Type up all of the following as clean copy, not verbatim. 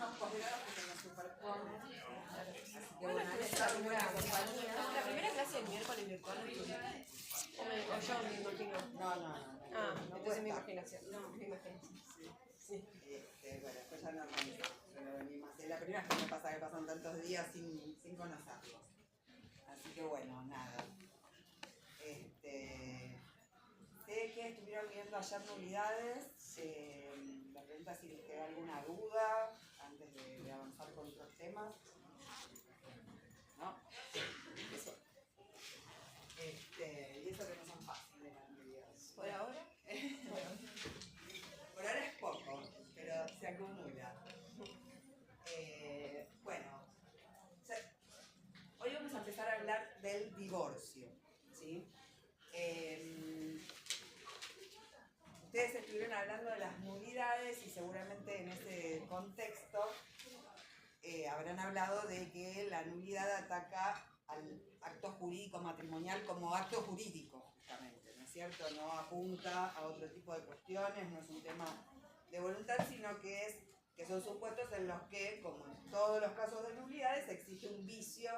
son posgrados que se nos superponen. Así que Bueno, bueno, esta buena compañía. la primera clase del miércoles virtual o yo me imagino. No, Entonces mi imaginación. No, mi imaginación. Sí. Bueno, después ya no organizamos, pero venimos. Es la primera vez que me pasa que pasan tantos días sin conocerlos. Así que bueno, nada. Sé que estuvieron viendo ayer nulidades. La pregunta es si les queda alguna duda antes de avanzar con otros temas. ¿No? Eso. Y eso que no son fáciles las nulidades. ¿Por ahora? Por ahora es poco, pero se acumula. Bueno, hoy vamos a empezar a hablar del divorcio, ¿sí? Ustedes estuvieron hablando de las nulidades y seguramente en ese contexto habrán hablado de que la nulidad ataca al acto jurídico matrimonial como acto jurídico, justamente, ¿no es cierto? No apunta a otro tipo de cuestiones, no es un tema de voluntad, sino que son supuestos en los que, como en todos los casos de nulidades, existe un vicio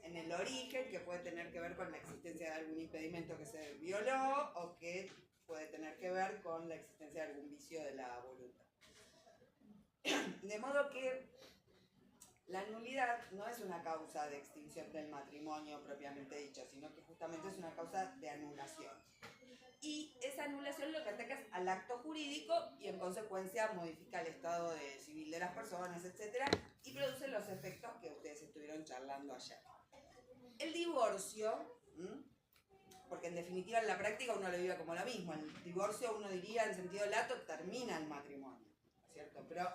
en el origen que puede tener que ver con la existencia de algún impedimento que se violó o que puede tener que ver con la existencia de algún vicio de la voluntad. De modo que la nulidad no es una causa de extinción del matrimonio propiamente dicho, sino que justamente es una causa de anulación. Y esa anulación lo que ataca es al acto jurídico y en consecuencia modifica el estado civil de las personas, etc. Y produce los efectos que ustedes estuvieron charlando ayer. El divorcio, porque en definitiva en la práctica uno lo vive como lo mismo, el divorcio uno diría en sentido lato termina el matrimonio, ¿cierto? Pero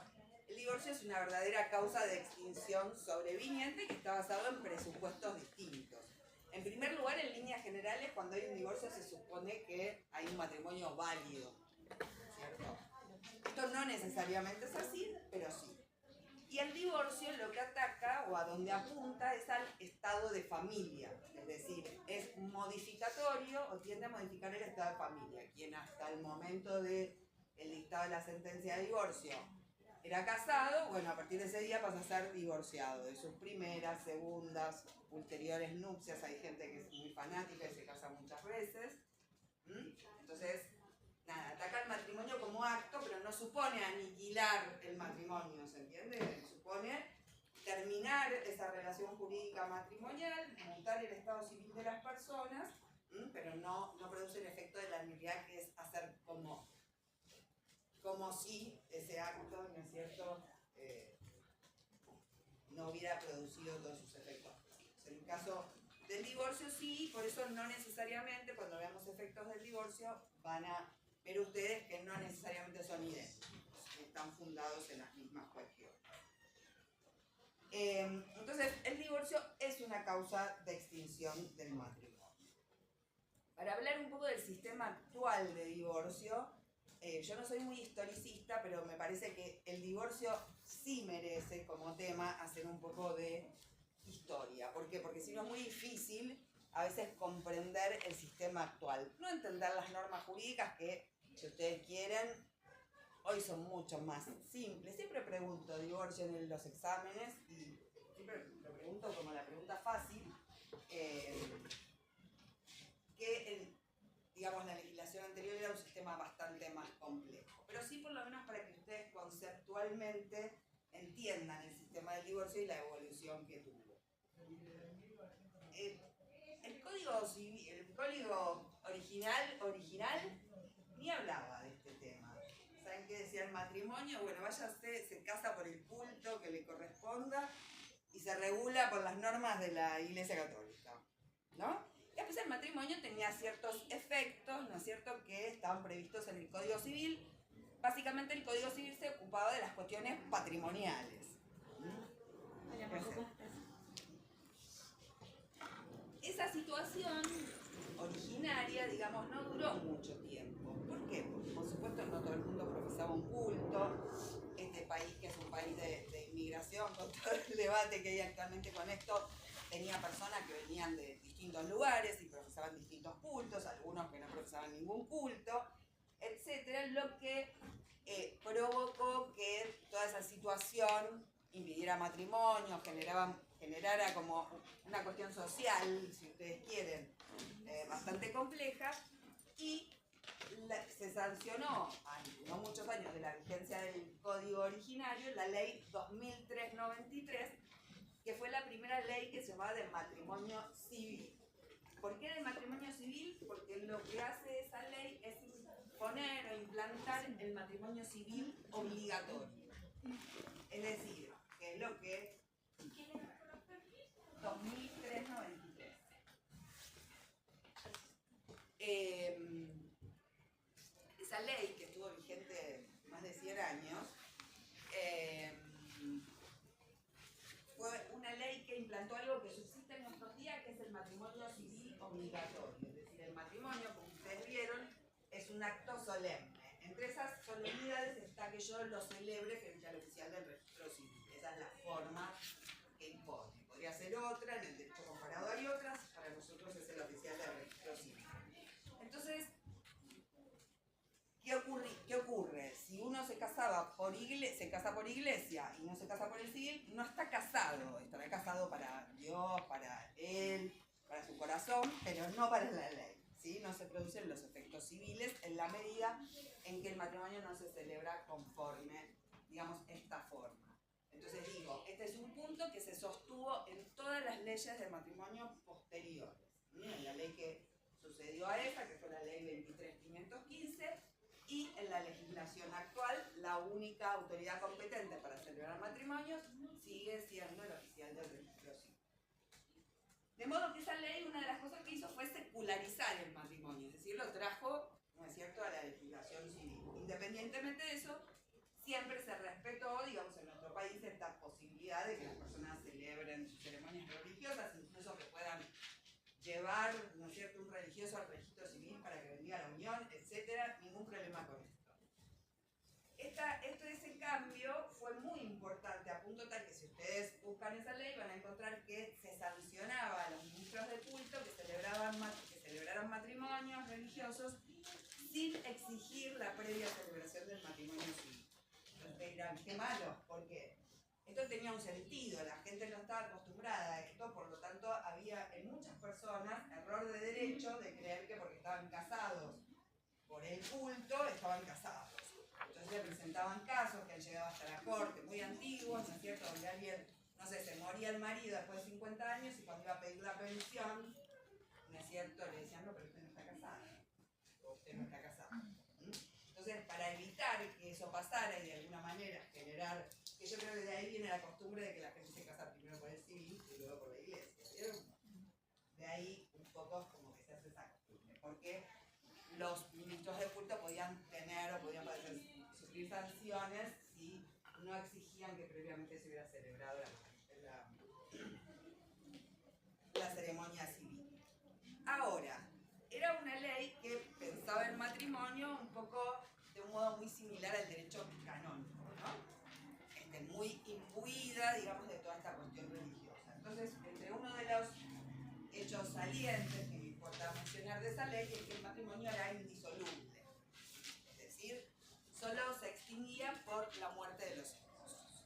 el divorcio es una verdadera causa de extinción sobreviniente que está basado en presupuestos distintos. En primer lugar, en líneas generales, cuando hay un divorcio se supone que hay un matrimonio válido, ¿cierto? Esto no necesariamente es así, pero sí. Y el divorcio lo que ataca o a donde apunta es al estado de familia, es decir, es modificatorio o tiende a modificar el estado de familia. Quien hasta el momento del dictado de la sentencia de divorcio era casado, bueno, a partir de ese día pasa a ser divorciado de sus primeras, segundas, ulteriores nupcias. Hay gente que es muy fanática y se casa muchas veces. Entonces, nada, ataca el matrimonio como acto, pero no supone aniquilar el matrimonio, ¿se entiende? Supone terminar esa relación jurídica matrimonial, montar el estado civil de las personas, pero no produce el efecto de la nulidad, que es hacer como si ese acto, ¿no es cierto?, no hubiera producido todos sus efectos. En el caso del divorcio sí, por eso no necesariamente cuando veamos efectos del divorcio van a ver ustedes que no necesariamente son idénticos, están fundados en las mismas cuestiones. Entonces, el divorcio es una causa de extinción del matrimonio. Para hablar un poco del sistema actual de divorcio, yo no soy muy historicista, pero me parece que el divorcio sí merece como tema hacer un poco de historia. ¿Por qué? Porque si no es muy difícil a veces comprender el sistema actual. No entender las normas jurídicas que, si ustedes quieren, hoy son mucho más simples. Siempre pregunto divorcio en los exámenes y siempre lo pregunto como la pregunta fácil, digamos, la legislación anterior era un sistema bastante más complejo. Pero sí, por lo menos para que ustedes conceptualmente entiendan el sistema del divorcio y la evolución que tuvo. El código civil, el código original ni hablaba de este tema. ¿Saben qué decía el matrimonio? Bueno, váyase, se casa por el culto que le corresponda y se regula por las normas de la Iglesia Católica, ¿no? Y después el matrimonio tenía ciertos efectos, ¿no es cierto?, que estaban previstos en el Código Civil. Básicamente el Código Civil se ocupaba de las cuestiones patrimoniales. Esa situación originaria, digamos, no duró mucho tiempo. ¿Por qué? Porque por supuesto no todo el mundo profesaba un culto. Este país, que es un país de inmigración, con todo el debate que hay actualmente con esto, tenía personas que venían de distintos lugares y profesaban distintos cultos, algunos que no profesaban ningún culto, etcétera, lo que provocó que toda esa situación impidiera matrimonio, generara como una cuestión social, si ustedes quieren, bastante compleja, y se sancionó a no muchos años de la vigencia del código originario la ley 2393, que fue la primera ley que se llamaba de matrimonio civil. ¿Por qué de matrimonio civil? Porque lo que hace esa ley es poner o implantar el matrimonio civil obligatorio. Es decir, que es lo que 2393. Esa ley, que estuvo vigente más de 100 años, fue una ley que implantó algo que subsiste en nuestros días, que es el matrimonio civil obligatorio. Es decir, el matrimonio, como ustedes vieron, es un acto solemne. Entre esas solemnidades está que yo lo celebre frente al oficial del registro civil. Esa es la forma que impone. Podría ser otra, en el derecho comparado hay otras, para nosotros es el oficial del registro civil. Entonces, ¿qué ocurre? Si uno se casaba se casa por iglesia y no se casa por el civil, no está casado. Estará casado para Dios, para él, para su corazón, pero no para la ley. ¿Sí? No se producen los efectos civiles en la medida en que el matrimonio no se celebra conforme, digamos, esta forma. Entonces digo, este es un punto que se sostuvo en todas las leyes de matrimonio posteriores. En la ley que sucedió a esa, que fue la ley 23.515, y en la legislación actual, la única autoridad competente para celebrar matrimonios sigue siendo el oficial del registro civil. De modo que esa ley, una de las cosas que hizo fue secularizar el matrimonio, es decir, lo trajo, ¿no es cierto?, a la legislación civil. Independientemente de eso, siempre se respetó, digamos, en nuestro país esta posibilidad de que las personas celebren sus ceremonias religiosas, incluso que puedan llevar, ¿no es cierto?, un religioso al registro civil para que bendiga la unión, etcétera, ningún problema con esto. Ese cambio fue muy importante, a punto tal que si ustedes buscan esa ley van a encontrar que se sancionaba a los ministros de culto que celebraran matrimonios religiosos sin exigir la previa celebración del matrimonio civil. Entonces dirán, qué malo, ¿por qué? Esto tenía un sentido, la gente no estaba acostumbrada a esto, por lo tanto había en muchas personas error de derecho de creer que porque estaban casados por el culto, estaban casados. Entonces le presentaban casos que han llegado hasta la corte, muy antiguos, ¿no es cierto?, donde alguien, no sé, se moría el marido después de 50 años y cuando iba a pedir la pensión, ¿no es cierto?, le decían, no, pero usted no está casado, o usted no está casado. Entonces, para evitar que eso pasara y de alguna manera generar, que yo creo que de ahí viene la costumbre de que la gente se casa primero por el civil y luego por la iglesia, ¿vieron? De ahí un poco como que se hace esa costumbre, porque los ministros de culto podían tener o podían sufrir sanciones si no exigían que previamente se hubiera celebrado la ceremonia civil. Ahora, era una ley que pensaba el matrimonio un poco de un modo muy similar al derecho canónico, ¿no? Muy imbuida, digamos, de toda esta cuestión religiosa. Entonces, entre uno de los hechos salientes que me importa mencionar de esa ley es que el matrimonio era indisoluble. Es decir, solo se extinguía por la muerte de los esposos.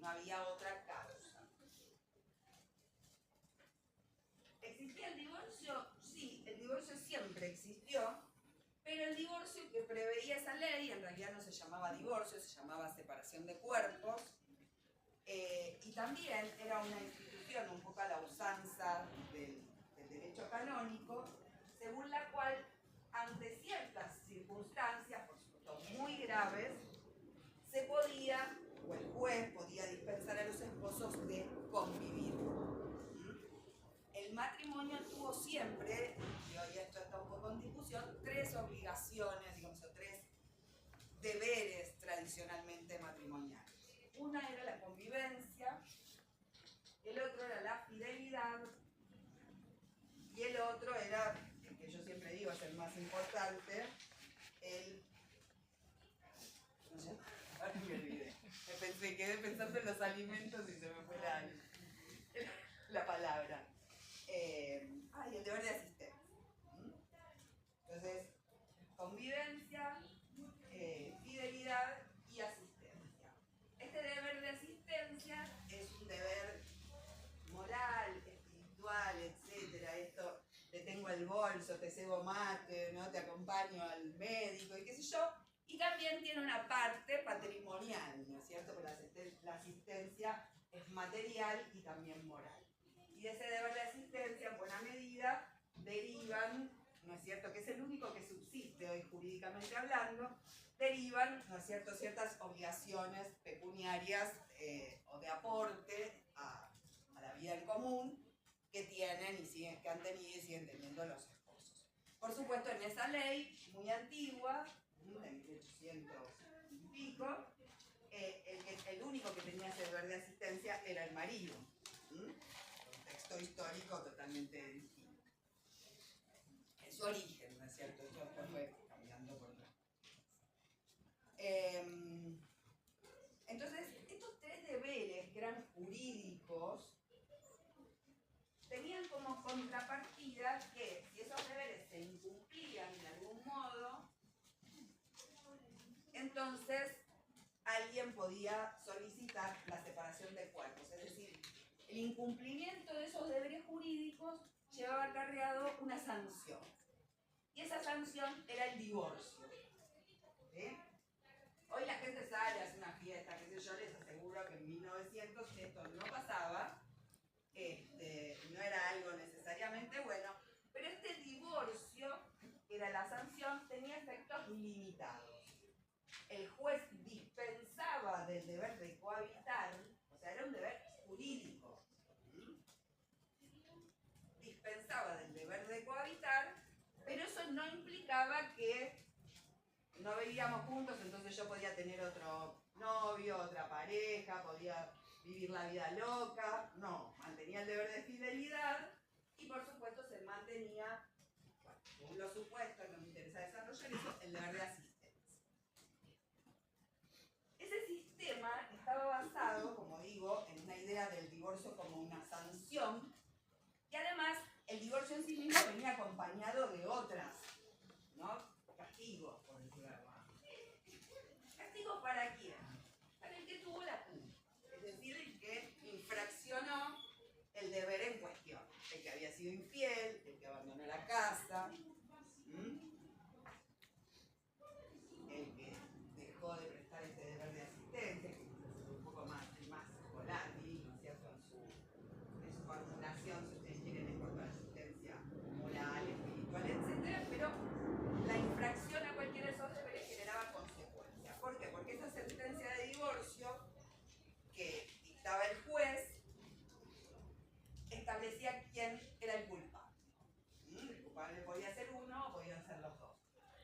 No había otra causa. ¿Existía el divorcio? Sí, el divorcio siempre existió, pero el divorcio que preveía esa ley en realidad no se llamaba divorcio, se llamaba separación de cuerpos, y también era una institución un poco a la usanza del derecho canónico, según la cual, ante ciertas circunstancias, por supuesto muy graves, se podía, o el juez podía dispensar a los esposos de convivir. El matrimonio tuvo siempre, y hoy esto está un poco en discusión, tres obligaciones, digamos, o tres deberes tradicionalmente matrimoniales. Una era la convivencia, el otro era la fidelidad, y el otro era, el que yo siempre digo es el más importante, no sé, ahora me olvidé. Quedé pensando en los alimentos y se me fue la palabra. El deber de asistencia. Entonces, convivencia, fidelidad y asistencia. el bolso, te cebo mate, ¿no? Te acompaño al médico y qué sé yo. Y también tiene una parte patrimonial, ¿no es cierto? Porque la asistencia es material y también moral. Y de ese deber de asistencia, en buena medida, derivan, ¿no es cierto?, que es el único que subsiste hoy jurídicamente hablando, derivan, ¿no es cierto?, ciertas obligaciones pecuniarias o de aporte a la vida en común que tienen y que han tenido y siguen teniendo los esposos. Por supuesto, en esa ley muy antigua, de 1800 y pico, el único que tenía ese deber de asistencia era el marido. Contexto histórico totalmente distinto. En su origen, ¿no es cierto? Esto después fue cambiando por otras cosas. Entonces, estos tres deberes que eran jurídicos tenían como contrapartida que si esos deberes se incumplían de algún modo, entonces alguien podía solicitar la separación de cuerpos. Es decir, el incumplimiento de esos deberes jurídicos llevaba acarreado una sanción. Y esa sanción era el divorcio. ¿Sí? Hoy la gente sale, hace una fiesta, qué sé yo, les aseguro que en 1900 esto no pasaba. No era algo necesariamente bueno, pero este divorcio, que era la sanción, tenía efectos limitados. El juez dispensaba del deber de cohabitar, o sea, era un deber jurídico. Dispensaba del deber de cohabitar, pero eso no implicaba que no vivíamos juntos, entonces yo podía tener otro novio, otra pareja, podía vivir la vida loca. No, mantenía el deber de fidelidad y por supuesto se mantenía, bueno, según los supuestos, no me interesa desarrollar eso, el deber de asistencia. Ese sistema estaba basado, como digo, en una idea del divorcio como una sanción y además el divorcio en sí mismo venía acompañado de otras, ¿no?, castigos, por decirlo de alguna manera. ¿Castigos para quién? Para el que tuvo la culpa, es decir, el que infraccionó el deber en cuestión, el que había sido infiel, el que abandonó la casa, el que dejó de prestar ese deber de asistencia, que es un poco más volátil, ¿no es cierto?, en su formulación, si ustedes quieren, en cuanto a la asistencia moral, espiritual, etc. Pero la infracción a cualquiera de esos deberes generaba consecuencias. ¿Por qué? Porque esa sentencia de divorcio que dictaba el juez establecía quién era el culpable. El culpable podía ser uno o podían ser los dos.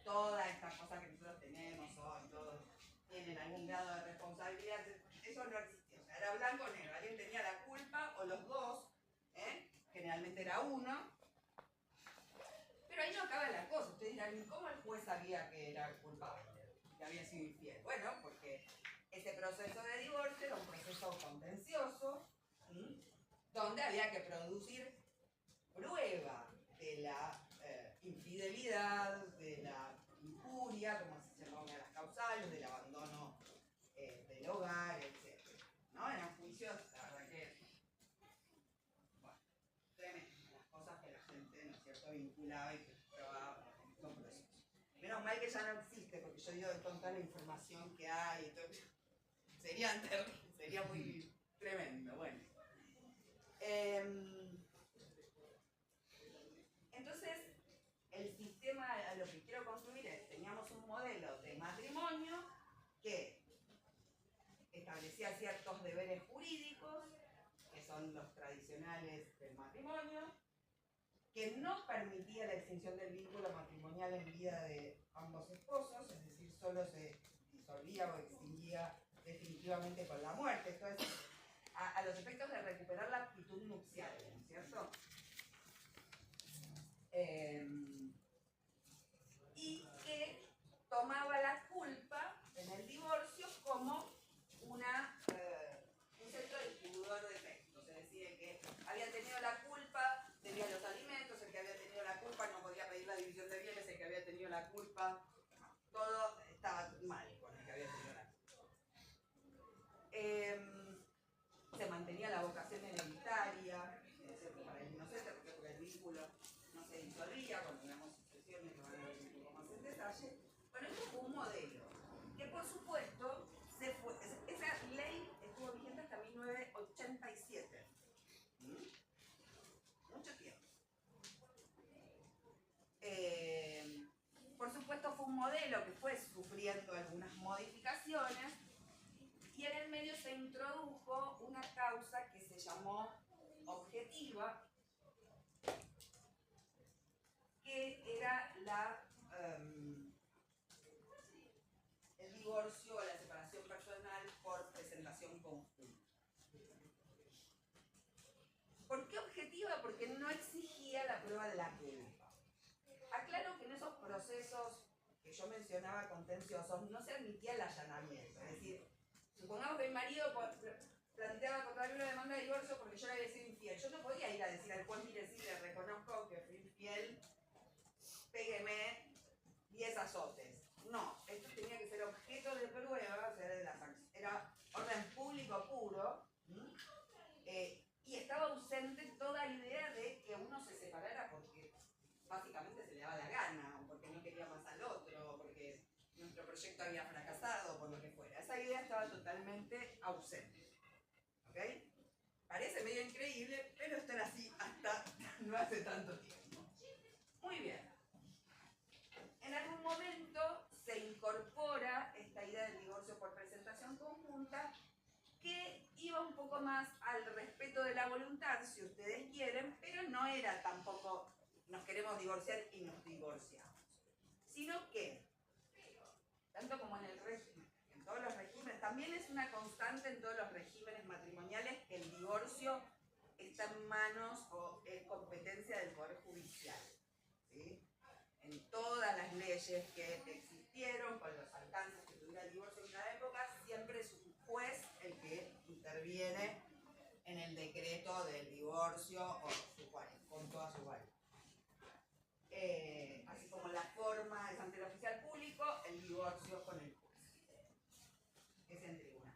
Todas estas cosas que nosotros tenemos hoy, todos tienen algún grado de responsabilidad, eso no existía. O sea, era blanco o negro. Alguien tenía la culpa o los dos, generalmente era uno. Pero ahí no acaba la cosa. Ustedes dirán, ¿cómo el juez sabía que era culpable, que había sido infiel? Bueno, porque ese proceso de divorcio era un proceso contencioso, donde había que producir prueba de la infidelidad, de la injuria, como se llamaban las causales, del abandono del hogar, etc. ¿No? Eran juicios, la verdad que, bueno, tremendas las cosas que la gente, ¿no es cierto?, vinculaba y que probaba en estos procesos. Menos mal que ya no existe, porque yo digo, con toda la información que hay, todo, sería muy tremendo. Bueno. Entonces, el sistema, a lo que quiero concluir es, teníamos un modelo de matrimonio que establecía ciertos deberes jurídicos, que son los tradicionales del matrimonio, que no permitía la extinción del vínculo matrimonial en vida de ambos esposos, es decir, solo se disolvía o extinguía definitivamente con la muerte. Esto es a los efectos de recuperar la actitud nupcial, ¿no es cierto? Y que tomaba la culpa en el divorcio como un centro de pudor de efectos. Es decir, que había tenido la culpa debía los alimentos, el que había tenido la culpa no podía pedir la división de bienes, el que había tenido la culpa, todo estaba mal con el que había tenido la culpa. Se mantenía la vocación hereditaria, ¿cierto?, para el inocente, porque el vínculo no se disolvía. modelo que fue sufriendo algunas modificaciones y en el medio se introdujo una causa que se llamó objetiva, que era el divorcio o la separación personal por presentación conjunta. ¿Por qué objetiva? Porque no exigía la prueba de la culpa. Aclaro que en esos procesos que yo mencionaba contenciosos no se admitía el allanamiento. Es decir, supongamos que mi marido planteaba contra mí una demanda de divorcio porque yo le había sido infiel. Yo no podía ir a decir al juez, mire, sí, le reconozco que fui infiel, pégueme 10 azotes. No, esto tenía que ser objeto de prueba, o sea, era orden público puro, y estaba ausente toda idea de que uno se separara porque básicamente se le daba la gana, o porque no quería más al otro, o porque nuestro proyecto había fracasado, por lo que fuera. Esa idea estaba totalmente ausente. ¿Ok? Parece medio increíble, pero esto era así hasta no hace tanto tiempo. Muy bien. En algún momento se incorpora esta idea del divorcio por presentación conjunta, que iba un poco más al respeto de la voluntad, si ustedes quieren, pero no era tampoco nos queremos divorciar y nos divorciamos, sino que, tanto como en todos los regímenes, también es una constante en todos los regímenes matrimoniales que el divorcio está en manos o es competencia del Poder Judicial, ¿sí? En todas las leyes que existieron, con los alcances que tuviera el divorcio en cada época, siempre es un juez el que interviene en el decreto del divorcio o con toda su variedad. Así como la forma es ante el oficial público, el divorcio con el juez, es en tribunal.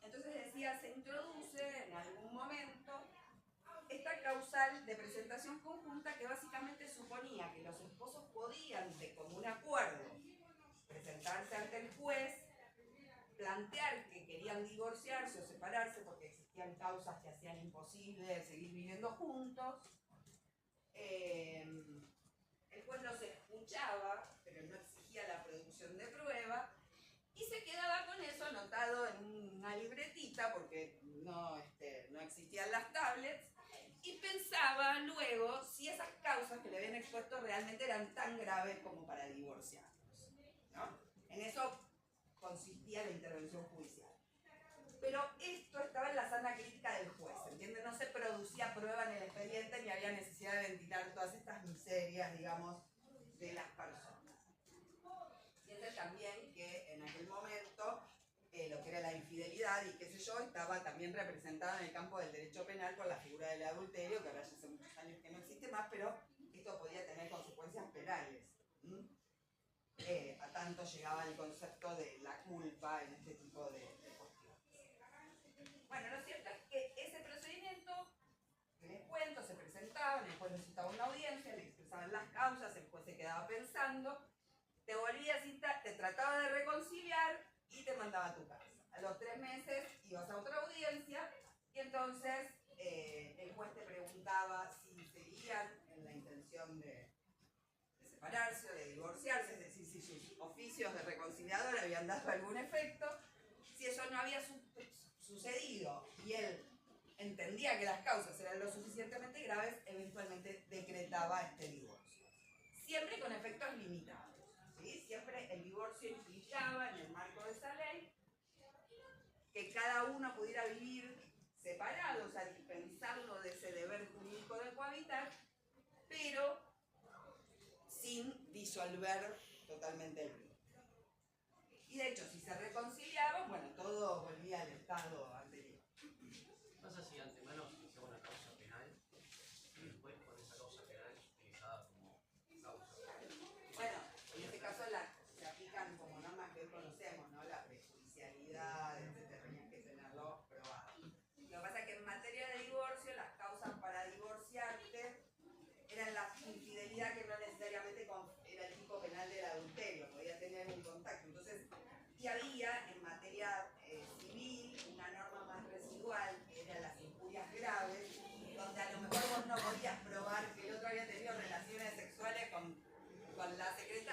Entonces decía, se introduce en algún momento esta causal de presentación conjunta que básicamente suponía que los esposos podían, de común acuerdo, presentarse ante el juez, plantear que querían divorciarse o separarse porque existían causas que hacían imposible seguir viviendo juntos. El juez los escuchaba, pero no exigía la producción de prueba, y se quedaba con eso anotado en una libretita, porque no existían las tablets, y pensaba luego si esas causas que le habían expuesto realmente eran tan graves como para divorciarlos, ¿no? En eso consistía la intervención judicial. Pero esto estaba en la sana crítica del juez, ¿entiendes? No se producía prueba en el expediente ni había necesidad de ventilar todas estas miserias, digamos, de las personas. Entiende también que en aquel momento lo que era la infidelidad y qué sé yo, estaba también representada en el campo del derecho penal por la figura del adulterio, que ahora ya hace muchos años que no existe más, pero esto podía tener consecuencias penales. A tanto llegaba el concepto de la culpa en este tipo de cuestiones. Bueno, lo cierto es que ese procedimiento, que les cuento, se presentaban, el juez necesitaba una audiencia, le expresaban las causas, el juez se quedaba pensando, te volvía a citar, te trataba de reconciliar y te mandaba a tu casa. A los 3 meses ibas a otra audiencia y entonces el juez te preguntaba si seguían en la intención de separarse o de divorciarse, es decir, si sus oficios de reconciliador habían dado algún efecto. Si eso no había sucedido y él entendía que las causas eran lo suficientemente graves, eventualmente decretaba este divorcio. Siempre con efectos limitados, ¿sí? Siempre el divorcio implicaba, en el marco de esa ley, que cada uno pudiera vivir separado, o sea, dispensarlo de ese deber jurídico de cohabitar, pero sin disolver totalmente el vínculo. Y de hecho, si se reconciliaban, bueno, todo volvía al estado anterior. No sé si antemano se inicia una causa penal y después con esa causa penal es utilizada como causa penal. Bueno, en este caso se aplican como normas que hoy conocemos, ¿no? La prejudicialidad, etc. Tenías que tenerlo probado. Lo que pasa es que en materia de divorcio, las causas para divorciarte eran la infidelidad, que no necesariamente era el tipo penal del adulterio, podía tener un contacto. Entonces, y había en materia civil una norma más residual, que eran las injurias graves, donde a lo mejor vos no podías probar que el otro había tenido relaciones sexuales con la secretaria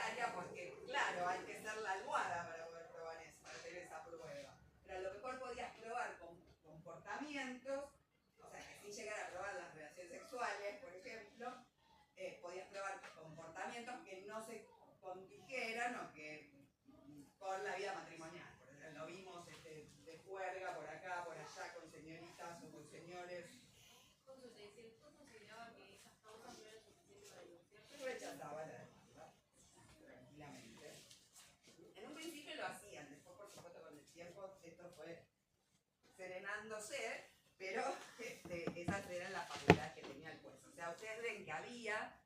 serenándose, pero esas eran las facultades que tenía el juez. O sea, ustedes ven que había,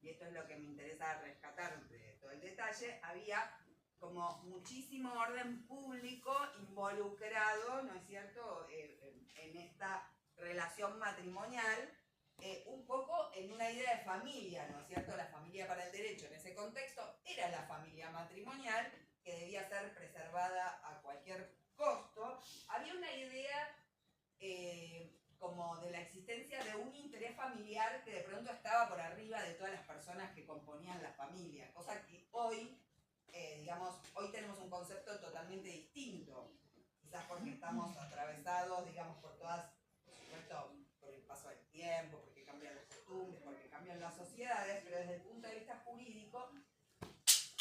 y esto es lo que me interesa rescatar de todo el detalle, había como muchísimo orden público involucrado, ¿no es cierto?, en esta relación matrimonial, un poco en una idea de familia, ¿no es cierto? La familia para el derecho en ese contexto era la familia matrimonial, que debía ser preservada a cualquier costo. Había una idea como de la existencia de un interés familiar que de pronto estaba por arriba de todas las personas que componían la familia, cosa que hoy, digamos, hoy tenemos un concepto totalmente distinto, quizás porque estamos atravesados, digamos, por todas, por supuesto, por el paso del tiempo, porque cambian las costumbres, porque cambian las sociedades, pero desde el punto de vista jurídico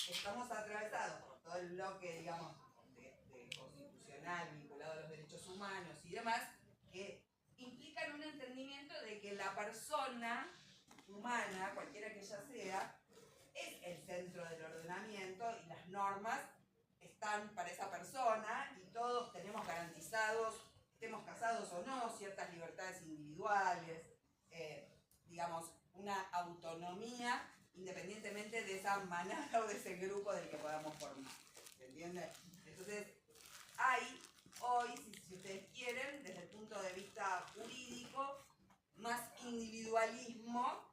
estamos atravesados por todo el bloque, digamos, de constitucional vinculado a los derechos humanos y demás, que implican un entendimiento de que la persona humana, cualquiera que ella sea, es el centro del ordenamiento y las normas están para esa persona y todos tenemos garantizados, estemos casados o no, ciertas libertades individuales, digamos, una autonomía independientemente de esa manada o de ese grupo del que podamos formar. ¿Se entiende? Entonces, hay hoy, si ustedes quieren, desde el punto de vista jurídico, más individualismo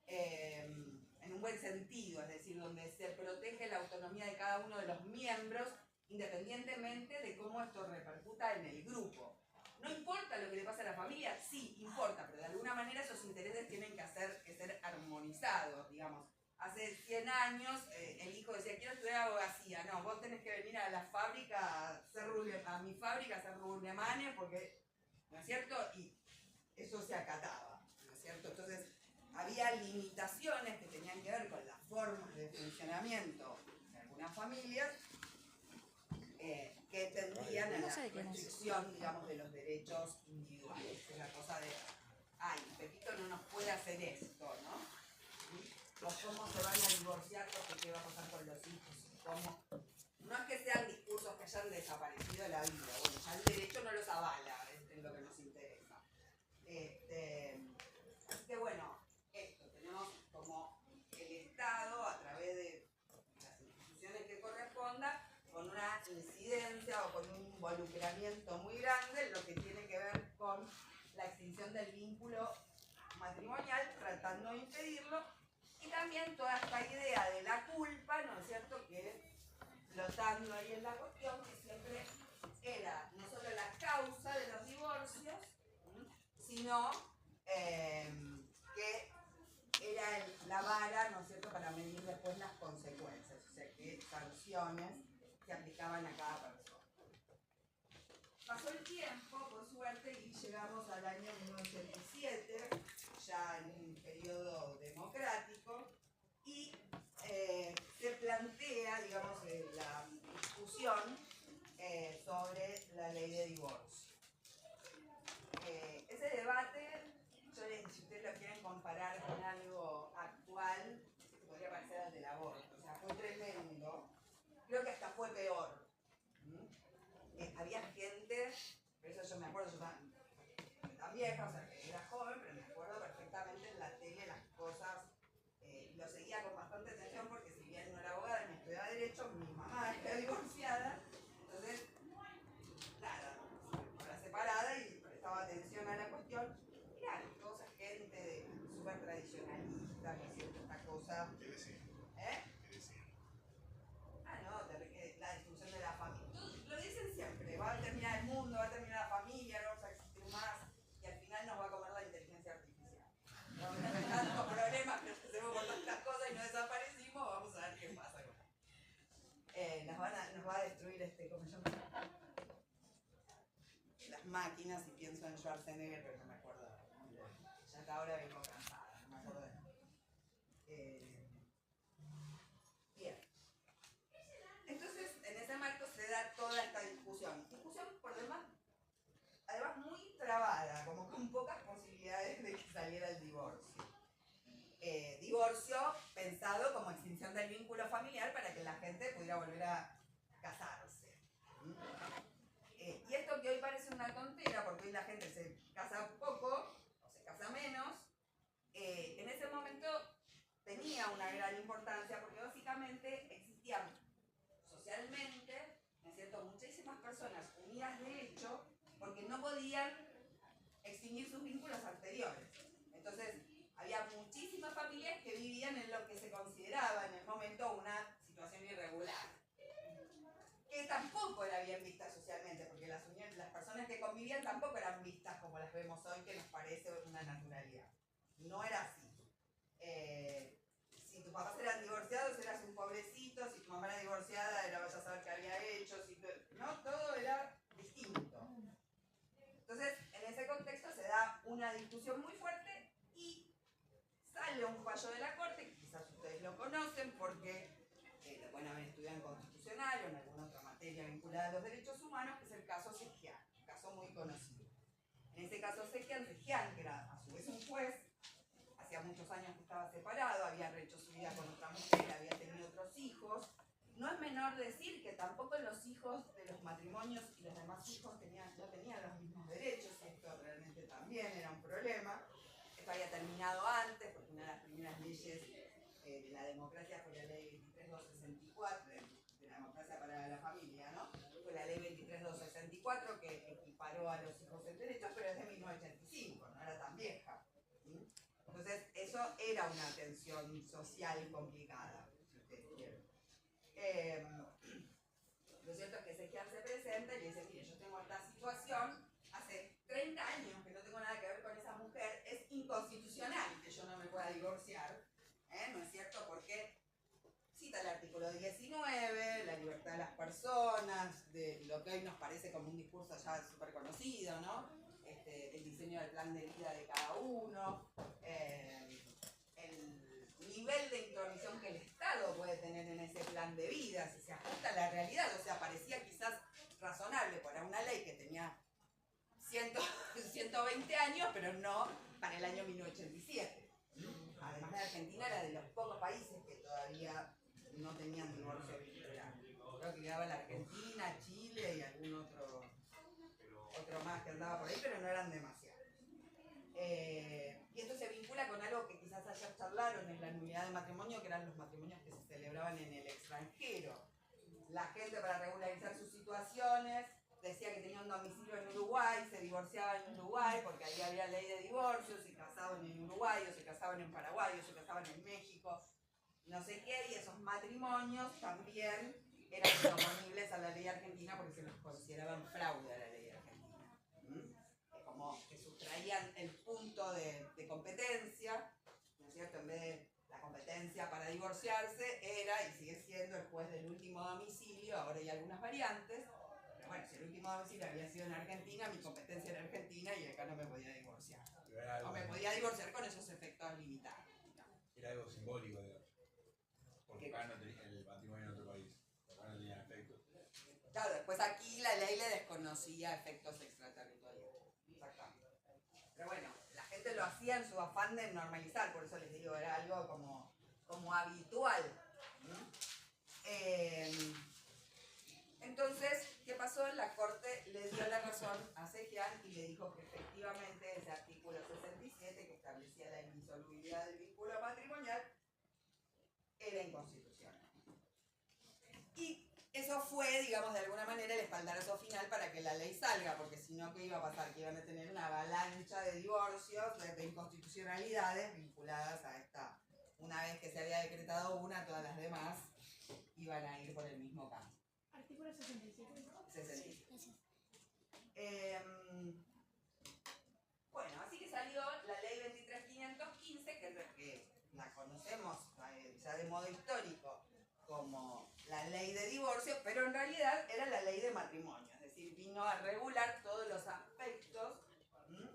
en un buen sentido, es decir, donde se protege la autonomía de cada uno de los miembros independientemente de cómo esto repercuta en el grupo. No importa lo que le pase a la familia, sí, importa, pero de alguna manera esos intereses tienen que ser armonizados, digamos. Hace 100 años el hijo decía, quiero estudiar abogacía. No, vos tenés que venir a la fábrica, a mi fábrica, a hacer rulemanes, porque, ¿no es cierto? Y eso se acataba, ¿no es cierto? Entonces, había limitaciones que tenían que ver con las formas de funcionamiento de algunas familias que tendían a la restricción, digamos, de los derechos individuales. Es la cosa de, ay, Pepito no nos puede hacer esto, ¿no? O cómo se van a divorciar, porque qué va a pasar con los hijos, cómo. No es que sean discursos que hayan desaparecido de la vida, bueno, ya el derecho no los avala, es lo que nos interesa. Así que bueno, esto, tenemos como el Estado, a través de las instituciones que corresponda, con una incidencia o con un involucramiento muy grande en lo que tiene que ver con la extinción del vínculo matrimonial, tratando de impedirlo, y también toda esta idea de la culpa, ¿no es cierto?, que flotando ahí en la cuestión, que siempre era no solo la causa de los divorcios, sino que era la vara, ¿no es cierto?, para medir después las consecuencias, o sea, que sanciones se aplicaban a cada persona. Pasó el tiempo, por suerte, y llegamos al año 1987, ya en un periodo democrático, y se plantea, digamos, la discusión sobre la ley de divorcio. Ese debate, si ustedes lo quieren comparar con algo actual, podría parecer al del aborto, o sea, fue tremendo, creo que hasta fue peor. Había gente, por eso yo me acuerdo, yo tan vieja, o sea, que era joven, pero me acuerdo perfectamente en la tele las cosas, lo seguía con bastante atención porque si bien no era abogada ni estudiaba derecho, mi mamá era divorciada, entonces, nada, ahora separada y prestaba atención a la cuestión, y eran toda esa gente súper tradicionalista, que siente esta cosa. ¿Qué decían? ¿Qué decían? La destrucción de la familia. Lo dicen siempre, va a terminar el mundo, va a terminar la familia, no vamos a existir más, y al final nos va a comer la inteligencia artificial. Hay tantos problemas que hacemos por tantas cosas y no desaparecimos, vamos a ver qué pasa. Nos va a destruir ¿cómo se llama? Las máquinas, y pienso en Schwarzenegger, pero no me acuerdo. Ya hasta ahora vengo cansada, no me acuerdo de nada. Bien. Entonces, en ese marco se da toda esta discusión. Discusión, por demás, además muy trabada, como con pocas posibilidades de que saliera el divorcio. Divorcio pensado como extinción del vínculo familiar para que la gente pudiera volver a casarse. Y esto que hoy parece una tontera, porque hoy la gente se casa poco, o se casa menos, en ese momento tenía una gran importancia, porque básicamente existían socialmente, ¿no es cierto?, muchísimas personas unidas de hecho, porque no podían extinguir sus vínculos anteriores. Entonces, había muchísimas familias que vivían en lo que se consideraba en el momento una situación irregular, que tampoco era bien vista socialmente, porque las personas que convivían tampoco eran vistas como las vemos hoy, que nos parece una naturalidad. No era así. Si tus papás eran divorciados, eras un pobrecito, si tu mamá era divorciada, era vaya a saber qué había hecho, no, todo era distinto. Entonces, en ese contexto se da una discusión muy fuerte y sale un fallo de la Corte, que quizás ustedes lo conocen porque lo pueden haber estudiado en Constitucional o en alguna otra materia vinculada a los derechos humanos, que es el caso Sejian, un caso muy conocido. En ese caso Sejian, que era a su vez un juez, hacía muchos años que estaba separado, había rehecho su vida con otra mujer, había tenido otros hijos. No es menor decir que tampoco los hijos de los matrimonios y los demás hijos no tenían los mismos derechos, y esto realmente también era un problema. Esto había terminado antes, porque una de las primeras leyes de la democracia fue la ley 23264, de la democracia para la familia, ¿no? Fue la ley 23264 que equiparó a los hijos en derechos, pero es de 1985, no era tan vieja. Entonces, eso era una tensión social complicada, si ustedes quieren. Lo cierto es que Sejian se presenta y le dice, mire, yo tengo esta situación, hace 30 años que no tengo nada que ver con esa mujer, es inconstitucional que yo no me pueda divorciar, ¿no es cierto? Porque cita el artículo 19, la libertad de las personas, de lo que hoy nos parece como un discurso ya súper conocido, ¿no? El diseño del plan de vida de cada uno, el nivel de intromisión que el Estado puede tener en ese plan de vida, si se ajusta a la realidad. O sea, parecía quizás razonable para una ley que tenía 120 años, pero no para el año 1987. Además, la Argentina era de los pocos países que todavía no tenían divorcio vinculado. Creo que quedaba la Argentina, Chile y algún otro más que andaba por ahí, pero no eran demasiados. Y esto se vincula con algo que quizás ayer charlaron en la nulidad de matrimonio, que eran los matrimonios que se celebraban en el extranjero. La gente, para regularizar sus situaciones, decía que tenía un domicilio en Uruguay, se divorciaba en Uruguay porque ahí había ley de divorcio, se casaban en Uruguay, o se casaban en Paraguay, o se casaban en México, no sé qué, y esos matrimonios también eran oponibles a la ley argentina porque se los consideraban fraude a la ley argentina. Como que sustraían el punto de competencia, ¿no es cierto? En vez de la competencia para divorciarse, era y sigue siendo el juez del último domicilio. Ahora hay algunas variantes, pero bueno, si el último domicilio había sido en Argentina, mi competencia era Argentina y acá no me podía divorciar. O me podía divorciar con esos efectos limitados. Era algo simbólico, digamos. Porque acá no tenía el matrimonio en otro país. Acá no tenían efectos. Claro, después aquí la ley le desconocía efectos extraterritoriales. Exactamente. Pero bueno, la gente lo hacía en su afán de normalizar, por eso les digo, era algo como habitual. Entonces, ¿qué pasó? La Corte le dio la razón a Sejian y le dijo que efectivamente ese artículo 67, que establecía la indisolubilidad del vínculo matrimonial, era inconstitucional. Y eso fue, digamos, de alguna manera el espaldarazo final para que la ley salga, porque si no, ¿qué iba a pasar? Que iban a tener una avalancha de divorcios, de inconstitucionalidades vinculadas a esta. Una vez que se había decretado una, todas las demás iban a ir por el mismo camino. Artículo 67. 67. Bueno, así que salió la ley 23.515, que la conocemos ya de modo histórico como la ley de divorcio, pero en realidad era la ley de matrimonio, es decir, vino a regular todos los aspectos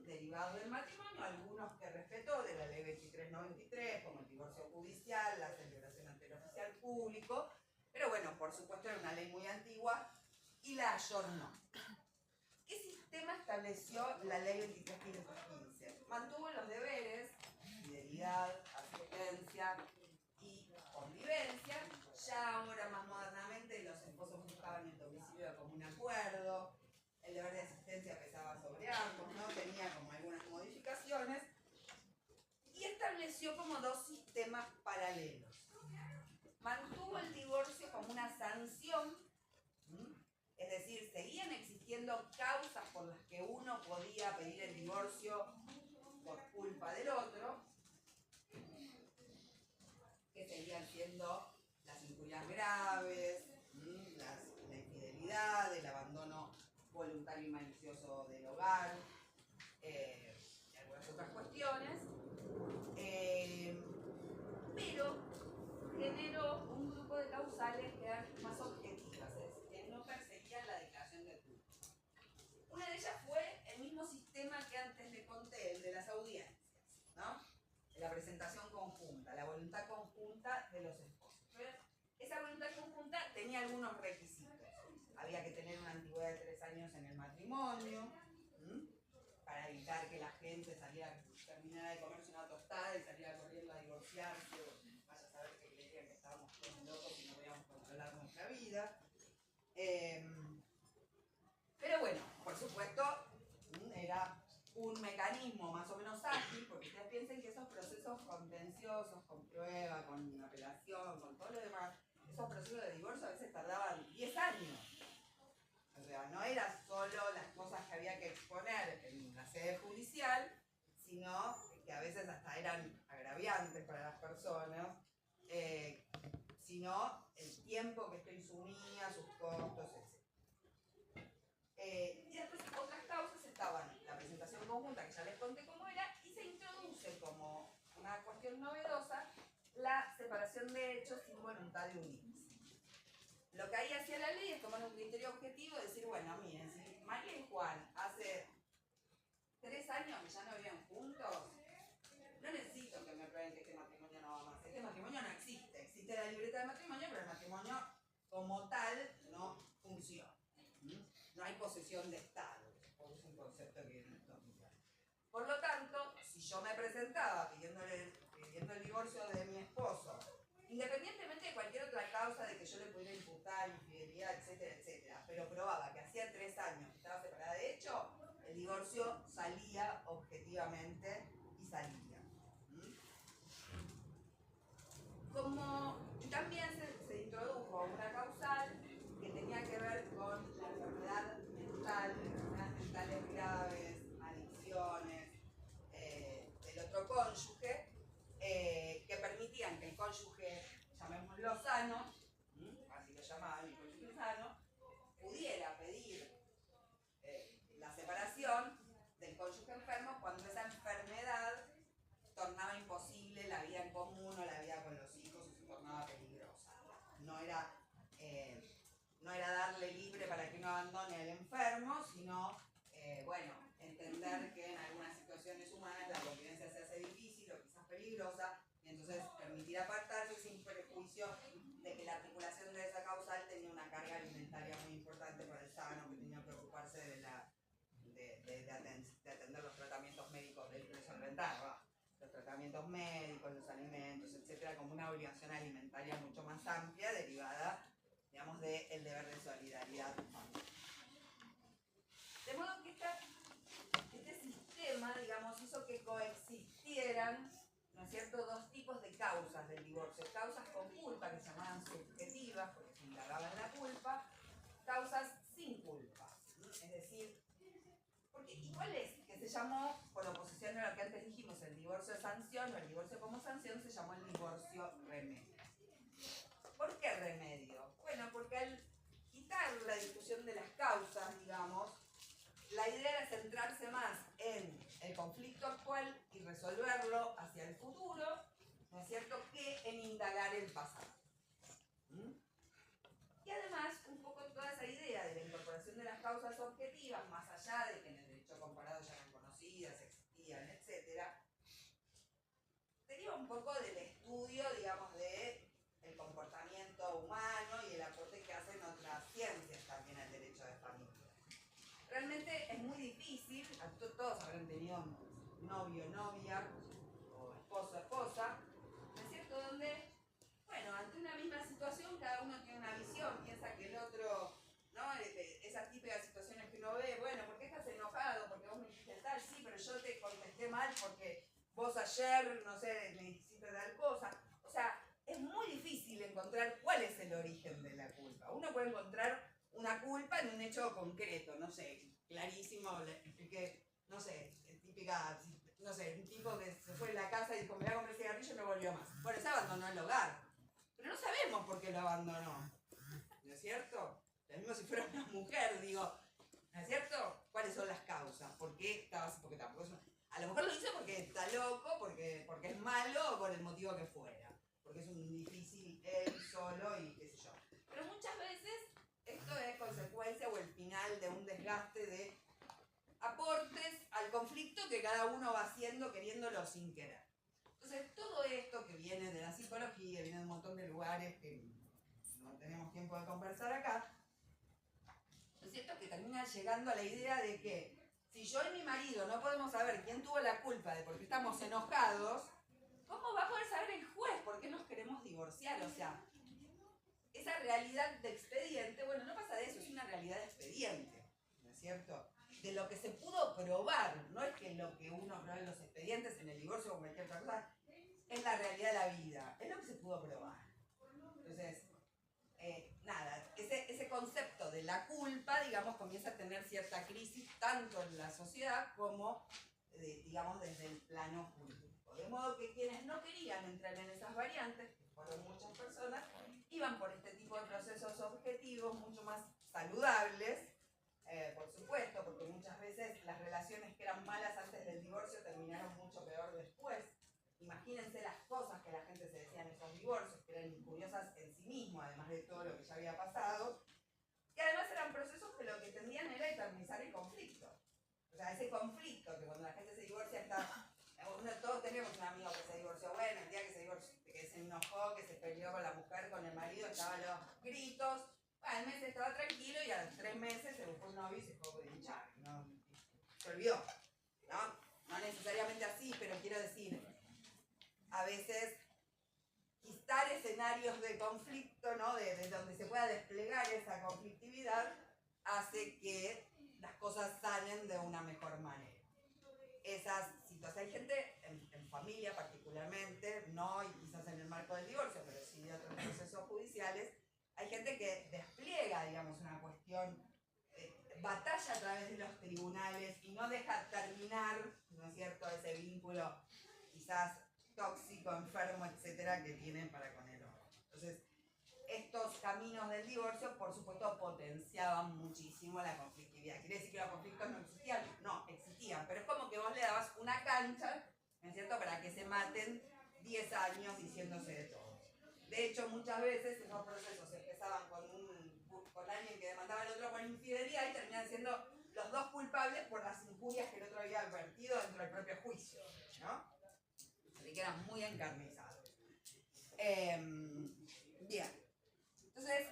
derivados del matrimonio, algunos que respetó de la ley 2393, como el divorcio judicial, la celebración ante el oficial público, pero bueno, por supuesto era una ley muy antigua y la ayornó. ¿Qué sistema estableció la ley 23.515? Mantuvo los deberes, fidelidad, asistencia y convivencia. Ya ahora más modernamente los esposos buscaban el domicilio de común acuerdo, estableció como dos sistemas paralelos. Mantuvo el divorcio como una sanción, es decir, seguían existiendo causas por las que uno podía pedir el divorcio por culpa del otro, que seguían siendo las injurias graves, la infidelidad, el abandono voluntario y malicioso del hogar, y algunas otras cuestiones, pero generó un grupo de causales que eran más objetivas, es decir, que no perseguían la declaración de culpa. Una de ellas fue el mismo sistema que antes le conté, el de las audiencias, ¿no? La presentación conjunta, la voluntad conjunta de los esposos. Pero esa voluntad conjunta tenía algunos requisitos. Había que tener una antigüedad de 3 años en el matrimonio, para evitar que la gente terminara de comerse una tostada y saliera corriendo a divorciarse, o vaya a saber que creían que estábamos todos locos y no podíamos controlar nuestra vida. Pero bueno, por supuesto, era un mecanismo más o menos ágil, porque ustedes piensen que esos procesos contenciosos, con prueba, con apelación, con todo lo demás, esos procesos de divorcio a veces tardaban 10 años. O sea, no era solo las cosas que había que exponer en la sede judicial, sino que a veces hasta eran agraviantes para las personas, sino el tiempo que esto insumía, sus costos, etc. Y después otras causas estaban la presentación conjunta, que ya les conté cómo era, y se introduce como una cuestión novedosa la separación de hechos sin voluntad de unirse. Lo que ahí hacía la ley es tomar un criterio objetivo y decir, bueno, miren, si María y Juan hace 3 años que ya no viven juntos, no necesito que me prueben que este matrimonio no va más. Este matrimonio no existe. Existe la libreta de matrimonio, pero el matrimonio como tal no funciona. No hay posesión de Estado. Es un concepto que viene en los. Por lo tanto, si yo me presentaba pidiendo el divorcio de mi esposo, independientemente de cualquier otra causa de que yo le pudiera imputar infidelidad, etcétera, etcétera, pero probaba que hacía 3 años que estaba separada de hecho, el divorcio salía objetivamente y salía. Y también se introdujo una causal que tenía que ver con la enfermedad mental, enfermedades mentales graves, adicciones del otro cónyuge, que permitían que el cónyuge, llamémoslo sano, así lo llamaban, el cónyuge sano, pudiera pedir la separación del cónyuge enfermo cuando esa enfermedad tornaba imposible la vida en común o la vida con los hijos, o se tornaba peligrosa. No era darle libre para que no abandone al enfermo, sino entender que en algunas situaciones humanas la convivencia se hace difícil o quizás peligrosa, y entonces permitir apartarse sin prejuicio de que la articulación de esa causal tenía una carga alimentaria muy importante para el sano, que tenía que ocuparse de atender los tratamientos médicos, de solventar los tratamientos médicos, los alimentos, etcétera, como una obligación alimentaria mucho más amplia, derivada, digamos, del deber de solidaridad familiar. De modo que este sistema, digamos, hizo que coexistieran, ¿no es cierto?, 2 tipos de causas del divorcio. Causas con culpa, que se llamaban subjetivas, porque se indagaba en la culpa, causas sin culpa. Es decir, ¿y cuál es? Que se llamó, por oposición a lo que antes dijimos, el divorcio de sanción o el divorcio como sanción, se llamó el divorcio remedio. ¿Por qué remedio? Bueno, porque al quitar la discusión de las causas, digamos, la idea era centrarse más en el conflicto actual y resolverlo hacia el futuro, ¿no es cierto?, que en indagar el pasado. Y además, un poco toda esa idea de la incorporación de las causas objetivas, más allá de que en el derecho comparado ya eran conocidas, existían, etc., deriva un poco del estudio, digamos, del comportamiento humano y el aporte que hacen otras ciencias también al derecho de familia. Realmente es muy difícil, todos habrán tenido novio, novia, o esposo, esposa, ¿no es cierto?, donde, bueno, ante una misma situación cada uno tiene una visión, piensa que el otro, ¿no?, esas típicas situaciones que uno ve, bueno, ¿por qué estás enojado? Porque vos me dijiste tal, sí, pero yo te contesté mal porque vos ayer, no sé, me origen de la culpa. Uno puede encontrar una culpa en un hecho concreto, no sé, clarísimo, le expliqué, no sé, típica, no sé, un tipo que se fue de la casa y dijo, me voy a comprar cigarrillo y no volvió más. Bueno, se abandonó el hogar, pero no sabemos por qué lo abandonó, ¿no es cierto? Lo mismo si fuera una mujer, digo, ¿no es cierto? ¿Cuáles son las causas? ¿Por qué estaba así? Porque tampoco es a lo mejor lo hizo porque está loco, porque es malo o por el motivo que fuera. Porque es un difícil él solo y qué sé yo. Pero muchas veces esto es consecuencia o el final de un desgaste de aportes al conflicto que cada uno va haciendo queriéndolo sin querer. Entonces todo esto que viene de la psicología, viene de un montón de lugares que no tenemos tiempo de conversar acá, lo cierto es que termina llegando a la idea de que si yo y mi marido no podemos saber quién tuvo la culpa de por qué estamos enojados, ¿cómo va a poder saber el juez por qué nos queremos divorciar? O sea, esa realidad de expediente, bueno, no pasa de eso, es una realidad de expediente, ¿no es cierto? De lo que se pudo probar, no es que lo que uno prueba en los expedientes, en el divorcio o cualquier otra cosa, es la realidad de la vida, es lo que se pudo probar. Entonces, nada, ese concepto de la culpa, digamos, comienza a tener cierta crisis tanto en la sociedad como, digamos, desde el plano jurídico. De modo que quienes no querían entrar en esas variantes, que fueron muchas personas, iban por este tipo de procesos objetivos mucho más saludables, por supuesto, porque muchas veces las relaciones que eran malas antes del divorcio terminaron mucho peor después. Imagínense las cosas que la gente se decía en esos divorcios, que eran incuriosas en sí mismo, además de todo lo que ya había pasado, y además eran procesos que lo que tendían era eternizar el conflicto. O sea, ese conflicto que cuando la gente se divorcia está... Todos tenemos un amigo que se divorció, bueno, el día que se divorció, que se enojó, que se peleó con la mujer, con el marido, estaban los gritos, al mes estaba tranquilo y a los 3 meses se buscó un novio y se fue de hinchar, ¿no? Se olvidó, ¿no? No necesariamente así, pero quiero decir, a veces quitar escenarios de conflicto, ¿no? De donde se pueda desplegar esa conflictividad, hace que las cosas salen de una mejor manera. Esas situaciones, hay gente en familia particularmente, no y quizás en el marco del divorcio, pero sí de otros procesos judiciales, hay gente que despliega, digamos, una cuestión, batalla a través de los tribunales y no deja terminar, ¿no es cierto?, ese vínculo quizás tóxico, enfermo, etcétera, que tienen para con el otro. Entonces, estos caminos del divorcio, por supuesto, potenciaban muchísimo la conflictividad. ¿Quiere decir que los conflictos no existían? No, existían, pero es como que vos le dabas una cancha, ¿no es cierto?, para que se maten 10 años diciéndose de todo. De hecho, muchas veces esos procesos empezaban con alguien que demandaba al otro por infidelidad y terminan siendo los dos culpables por las injurias que el otro había advertido dentro del propio juicio, ¿no? Así que eran muy encarnizados. Bien. Entonces,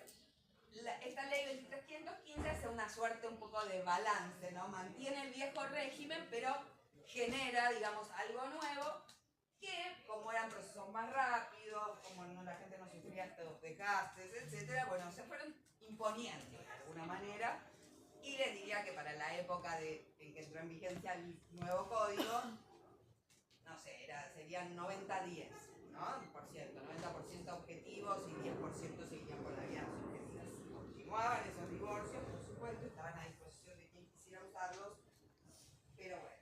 esta ley 2315 hace una suerte un poco de balance, ¿no? Mantiene el viejo régimen, pero genera, digamos, algo nuevo que, como eran procesos más rápidos, como no, la gente no sufría estos desgastes, etc., bueno, se fueron imponiendo de alguna manera. Y les diría que para la época en que entró en vigencia el nuevo código, no sé, serían 90-10, ¿no? Por cierto, 90% objetivos y 10% seguían con la vía subjetivas. Continuaban esos divorcios, por supuesto, estaban a disposición de quien quisiera usarlos, pero bueno.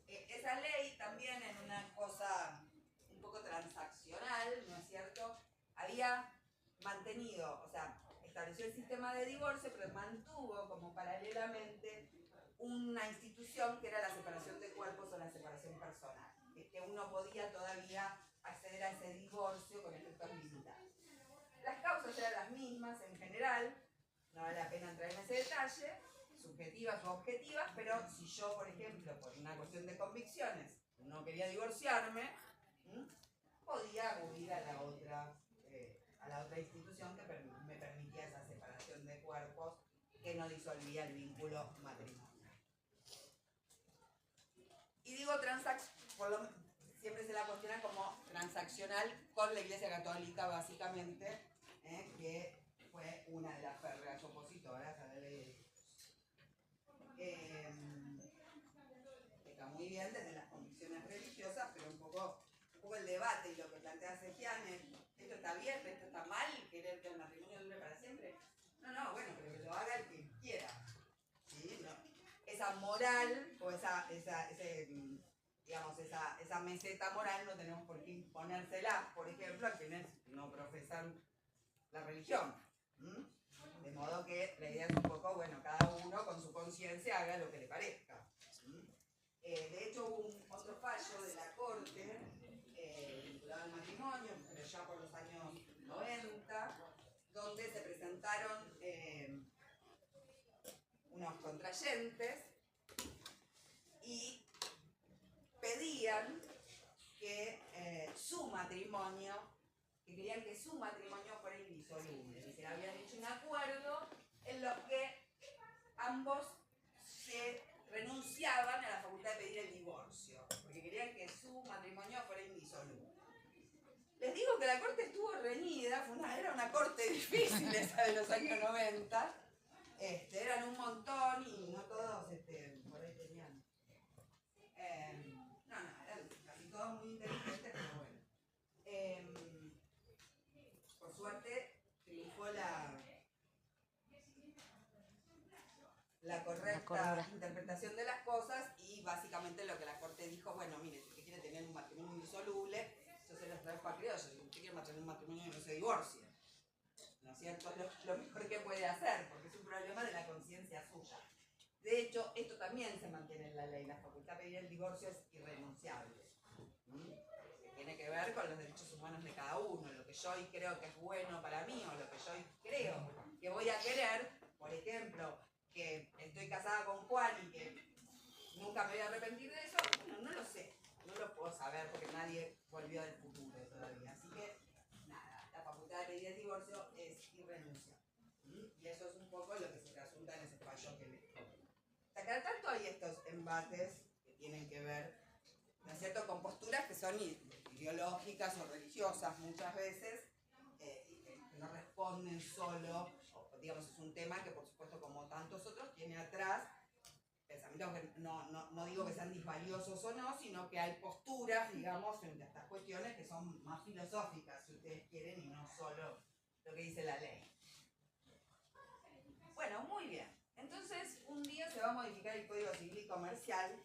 Esa ley también en una cosa un poco transaccional, ¿no es cierto?, había mantenido, o sea, estableció el sistema de divorcio, pero mantuvo como paralelamente una institución que era la separación de cuerpos o la separación personal, que uno podía todavía acceder a ese divorcio con efectos limitados. Las causas eran las mismas en general, no vale la pena entrar en ese detalle, subjetivas o objetivas, pero si yo, por ejemplo, por una cuestión de convicciones, no quería divorciarme, podía acudir a la otra institución que me permitía esa separación de cuerpos que no disolvía el vínculo matrimonial. Y digo siempre se la cuestiona como transaccional con la Iglesia Católica, básicamente, que fue una de las férreas opositoras a la ley de divorcio. Está muy bien desde las convicciones religiosas, pero un poco el debate y lo que plantea Sejian es, esto está bien, esto está mal, querer que el matrimonio moral o esa meseta moral no tenemos por qué imponérsela, por ejemplo, a quienes no profesan la religión. De modo que la idea es un poco, bueno, cada uno con su conciencia haga lo que le parezca. De hecho hubo otro fallo de la Corte vinculado al matrimonio, pero ya por los años 90, donde se presentaron unos contrayentes y pedían que su matrimonio, que querían que su matrimonio fuera indisoluble. Es decir, habían hecho un acuerdo en los que ambos se renunciaban a la facultad de pedir el divorcio, porque querían que su matrimonio fuera indisoluble. Les digo que la corte estuvo reñida, era una corte difícil esa de los años 90. Eran un montón y no todos por ahí tenían. Eran casi todos muy inteligentes, pero bueno. Por suerte triunfó la correcta interpretación de las cosas y básicamente lo que la corte dijo, bueno, mire, si usted quiere tener un matrimonio indisoluble, yo se los traigo a criollos, si usted quiere tener un matrimonio que no se divorcie. ¿No es cierto? Es lo mejor que puede hacer, porque es un problema de la conciencia suya. De hecho, esto también se mantiene en la ley. La facultad de pedir el divorcio es irrenunciable. Tiene que ver con los derechos humanos de cada uno, lo que yo hoy creo que es bueno para mí, o lo que yo hoy creo que voy a querer. Por ejemplo, que estoy casada con Juan y que nunca me voy a arrepentir de eso, bueno, no lo sé, no lo puedo saber porque nadie volvió del futuro todavía. Así que, nada, la facultad de pedir el divorcio es irrenunciable. Y eso es un poco lo que se resulta en ese fallo que les toca. Cada tanto hay estos embates que tienen que ver, ¿no es cierto?, con posturas que son ideológicas o religiosas muchas veces, y que no responden solo, o digamos, es un tema que por supuesto como tantos otros tiene atrás pensamientos que no digo que sean disvaliosos o no, sino que hay posturas, digamos, frente a estas cuestiones que son más filosóficas, si ustedes quieren, y no solo lo que dice la ley. Bueno, muy bien. Entonces, un día se va a modificar el Código Civil y Comercial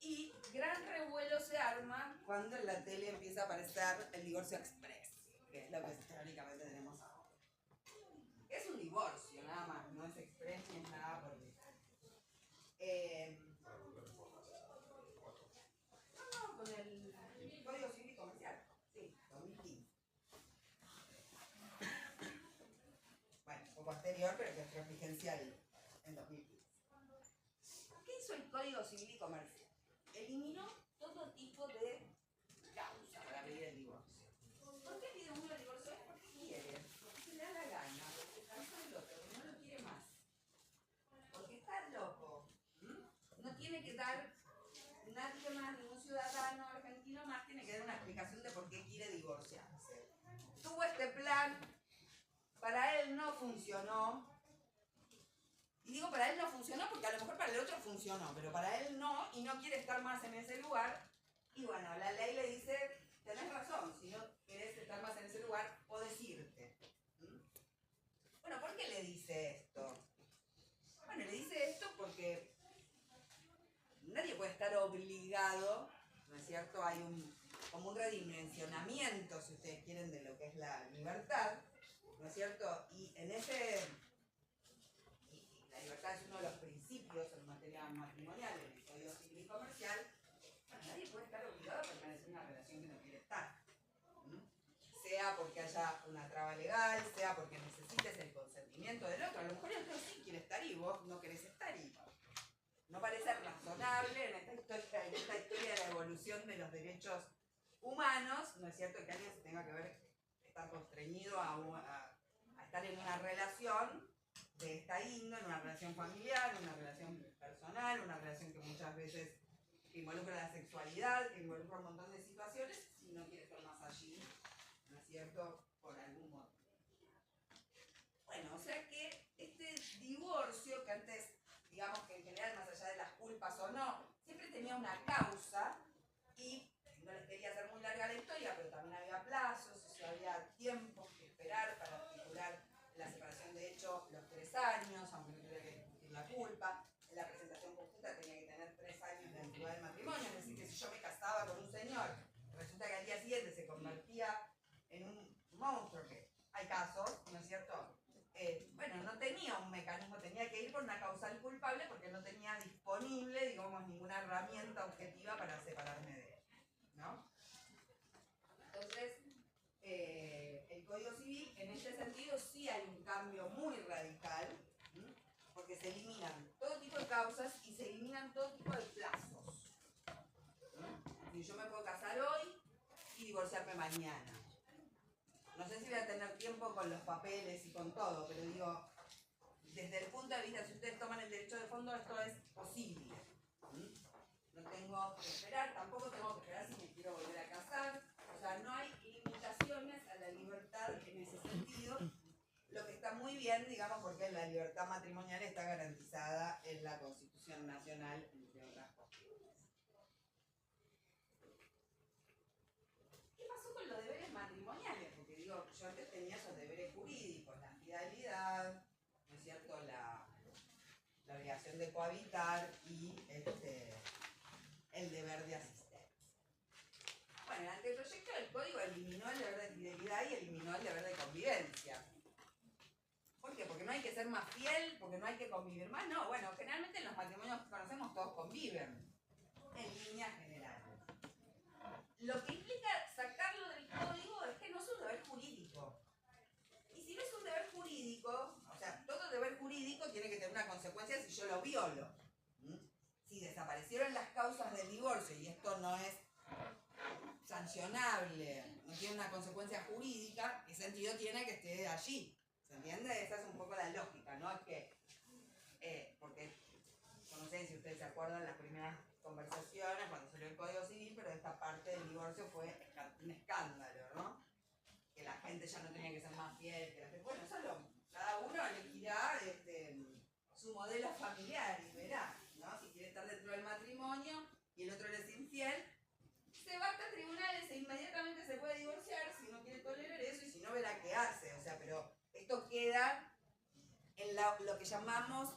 y gran revuelo se arma cuando en la tele empieza a aparecer el divorcio express, que es lo que teóricamente tenemos ahora. Es un divorcio, nada más, no es express ni es nada por el no, con el Código Civil y Comercial, sí, 2015. Bueno, un poco anterior, pero que es vigencial en 2015. ¿Qué hizo el Código Civil y Comercial? Eliminó todo tipo de causa para pedir el divorcio. ¿Por qué pide uno el divorcio? Porque quiere, porque se le da la gana, porque cansó el otro, que no lo quiere más. Porque está loco. No tiene que dar nadie más, ningún ciudadano argentino más tiene que dar una explicación de por qué quiere divorciarse. Tuvo este plan, para él no funcionó. Y digo para él no funcionó porque a lo mejor para el otro funcionó, pero para él no, y no quiere estar más en ese lugar. Y bueno, la ley le dice, tenés razón, si no querés estar más en ese lugar, podés irte. Bueno, ¿por qué le dice esto? Bueno, le dice esto porque nadie puede estar obligado, ¿no es cierto? Hay como un redimensionamiento, si ustedes quieren, de lo que es la libertad, ¿no es cierto? Y en la libertad es uno de los principios en materia matrimonial, en el Código Civil y Comercial. Bueno, nadie puede estar obligado a permanecer en una relación que no quiere estar. Sea porque haya una traba legal, sea porque necesites el consentimiento del otro. A lo mejor el otro sí quiere estar y vos no querés estar y no parece razonable en esta historia de la evolución de los derechos humanos, ¿no es cierto?, que alguien se tenga que estar constreñido a estar en una relación de esta índole, una relación familiar, una relación personal, una relación que muchas veces involucra la sexualidad, que involucra un montón de situaciones, si no quiere estar más allí, ¿no es cierto?, por algún motivo. Bueno, o sea que este divorcio, que antes, digamos que en general, más allá de las culpas o no, siempre tenía una causa y no les quería hacer muy larga la historia, pero también había plazos, o sea, había tiempos que esperar para articular la separación de hecho los 3 años, aunque no tuviera que discutir la culpa, en la presentación conjunta tenía que monstruo, que hay casos, ¿no es cierto? Bueno, no tenía un mecanismo, tenía que ir por una causal culpable porque no tenía disponible, digamos, ninguna herramienta objetiva para separarme de él, ¿no? Entonces, el Código Civil, en este sentido, sí hay un cambio muy radical, ¿m? Porque se eliminan todo tipo de causas y se eliminan todo tipo de plazos. Y yo me puedo casar hoy y divorciarme mañana. No sé si voy a tener tiempo con los papeles y con todo, pero digo, desde el punto de vista, si ustedes toman el derecho de fondo, esto es posible. No tengo que esperar, tampoco tengo que esperar si me quiero volver a casar. O sea, no hay limitaciones a la libertad en ese sentido. Lo que está muy bien, digamos, porque la libertad matrimonial está garantizada en la Constitución Nacional, entre otras cosas. ¿Qué pasó con los deberes matrimoniales? Porque digo, yo antes tenía esos deberes jurídicos, la fidelidad, ¿no es cierto?, la obligación de cohabitar y el deber de asistencia. Bueno, el anteproyecto del código eliminó el deber de fidelidad y eliminó el deber de convivencia. ¿Por qué? Porque no hay que ser más fiel, porque no hay que convivir más. No, bueno, generalmente en los matrimonios que conocemos todos conviven, en líneas generales. Lo que implica sacarlo del código es que no es un deber jurídico. Y si no es un deber jurídico, o sea, todo deber jurídico tiene que tener una consecuencia si yo lo violo. Si desaparecieron las causas del divorcio y esto no es sancionable, no tiene una consecuencia jurídica, ¿qué sentido tiene que esté allí? ¿Se entiende? Esa es un poco la lógica, ¿no? Es que, porque, no sé si ustedes se acuerdan las primeras conversaciones cuando salió el Código Civil, pero esta parte del divorcio fue un escándalo, ¿no? Que la gente ya no tenía que ser más fiel, que la gente, bueno, cada uno elegirá su modelo familiar y verá, ¿no? Si quiere estar dentro del matrimonio y el otro le es infiel, se va hasta tribunales e inmediatamente se puede divorciar si no quiere tolerar eso y si no verá qué hace, o sea, pero esto queda en lo que llamamos,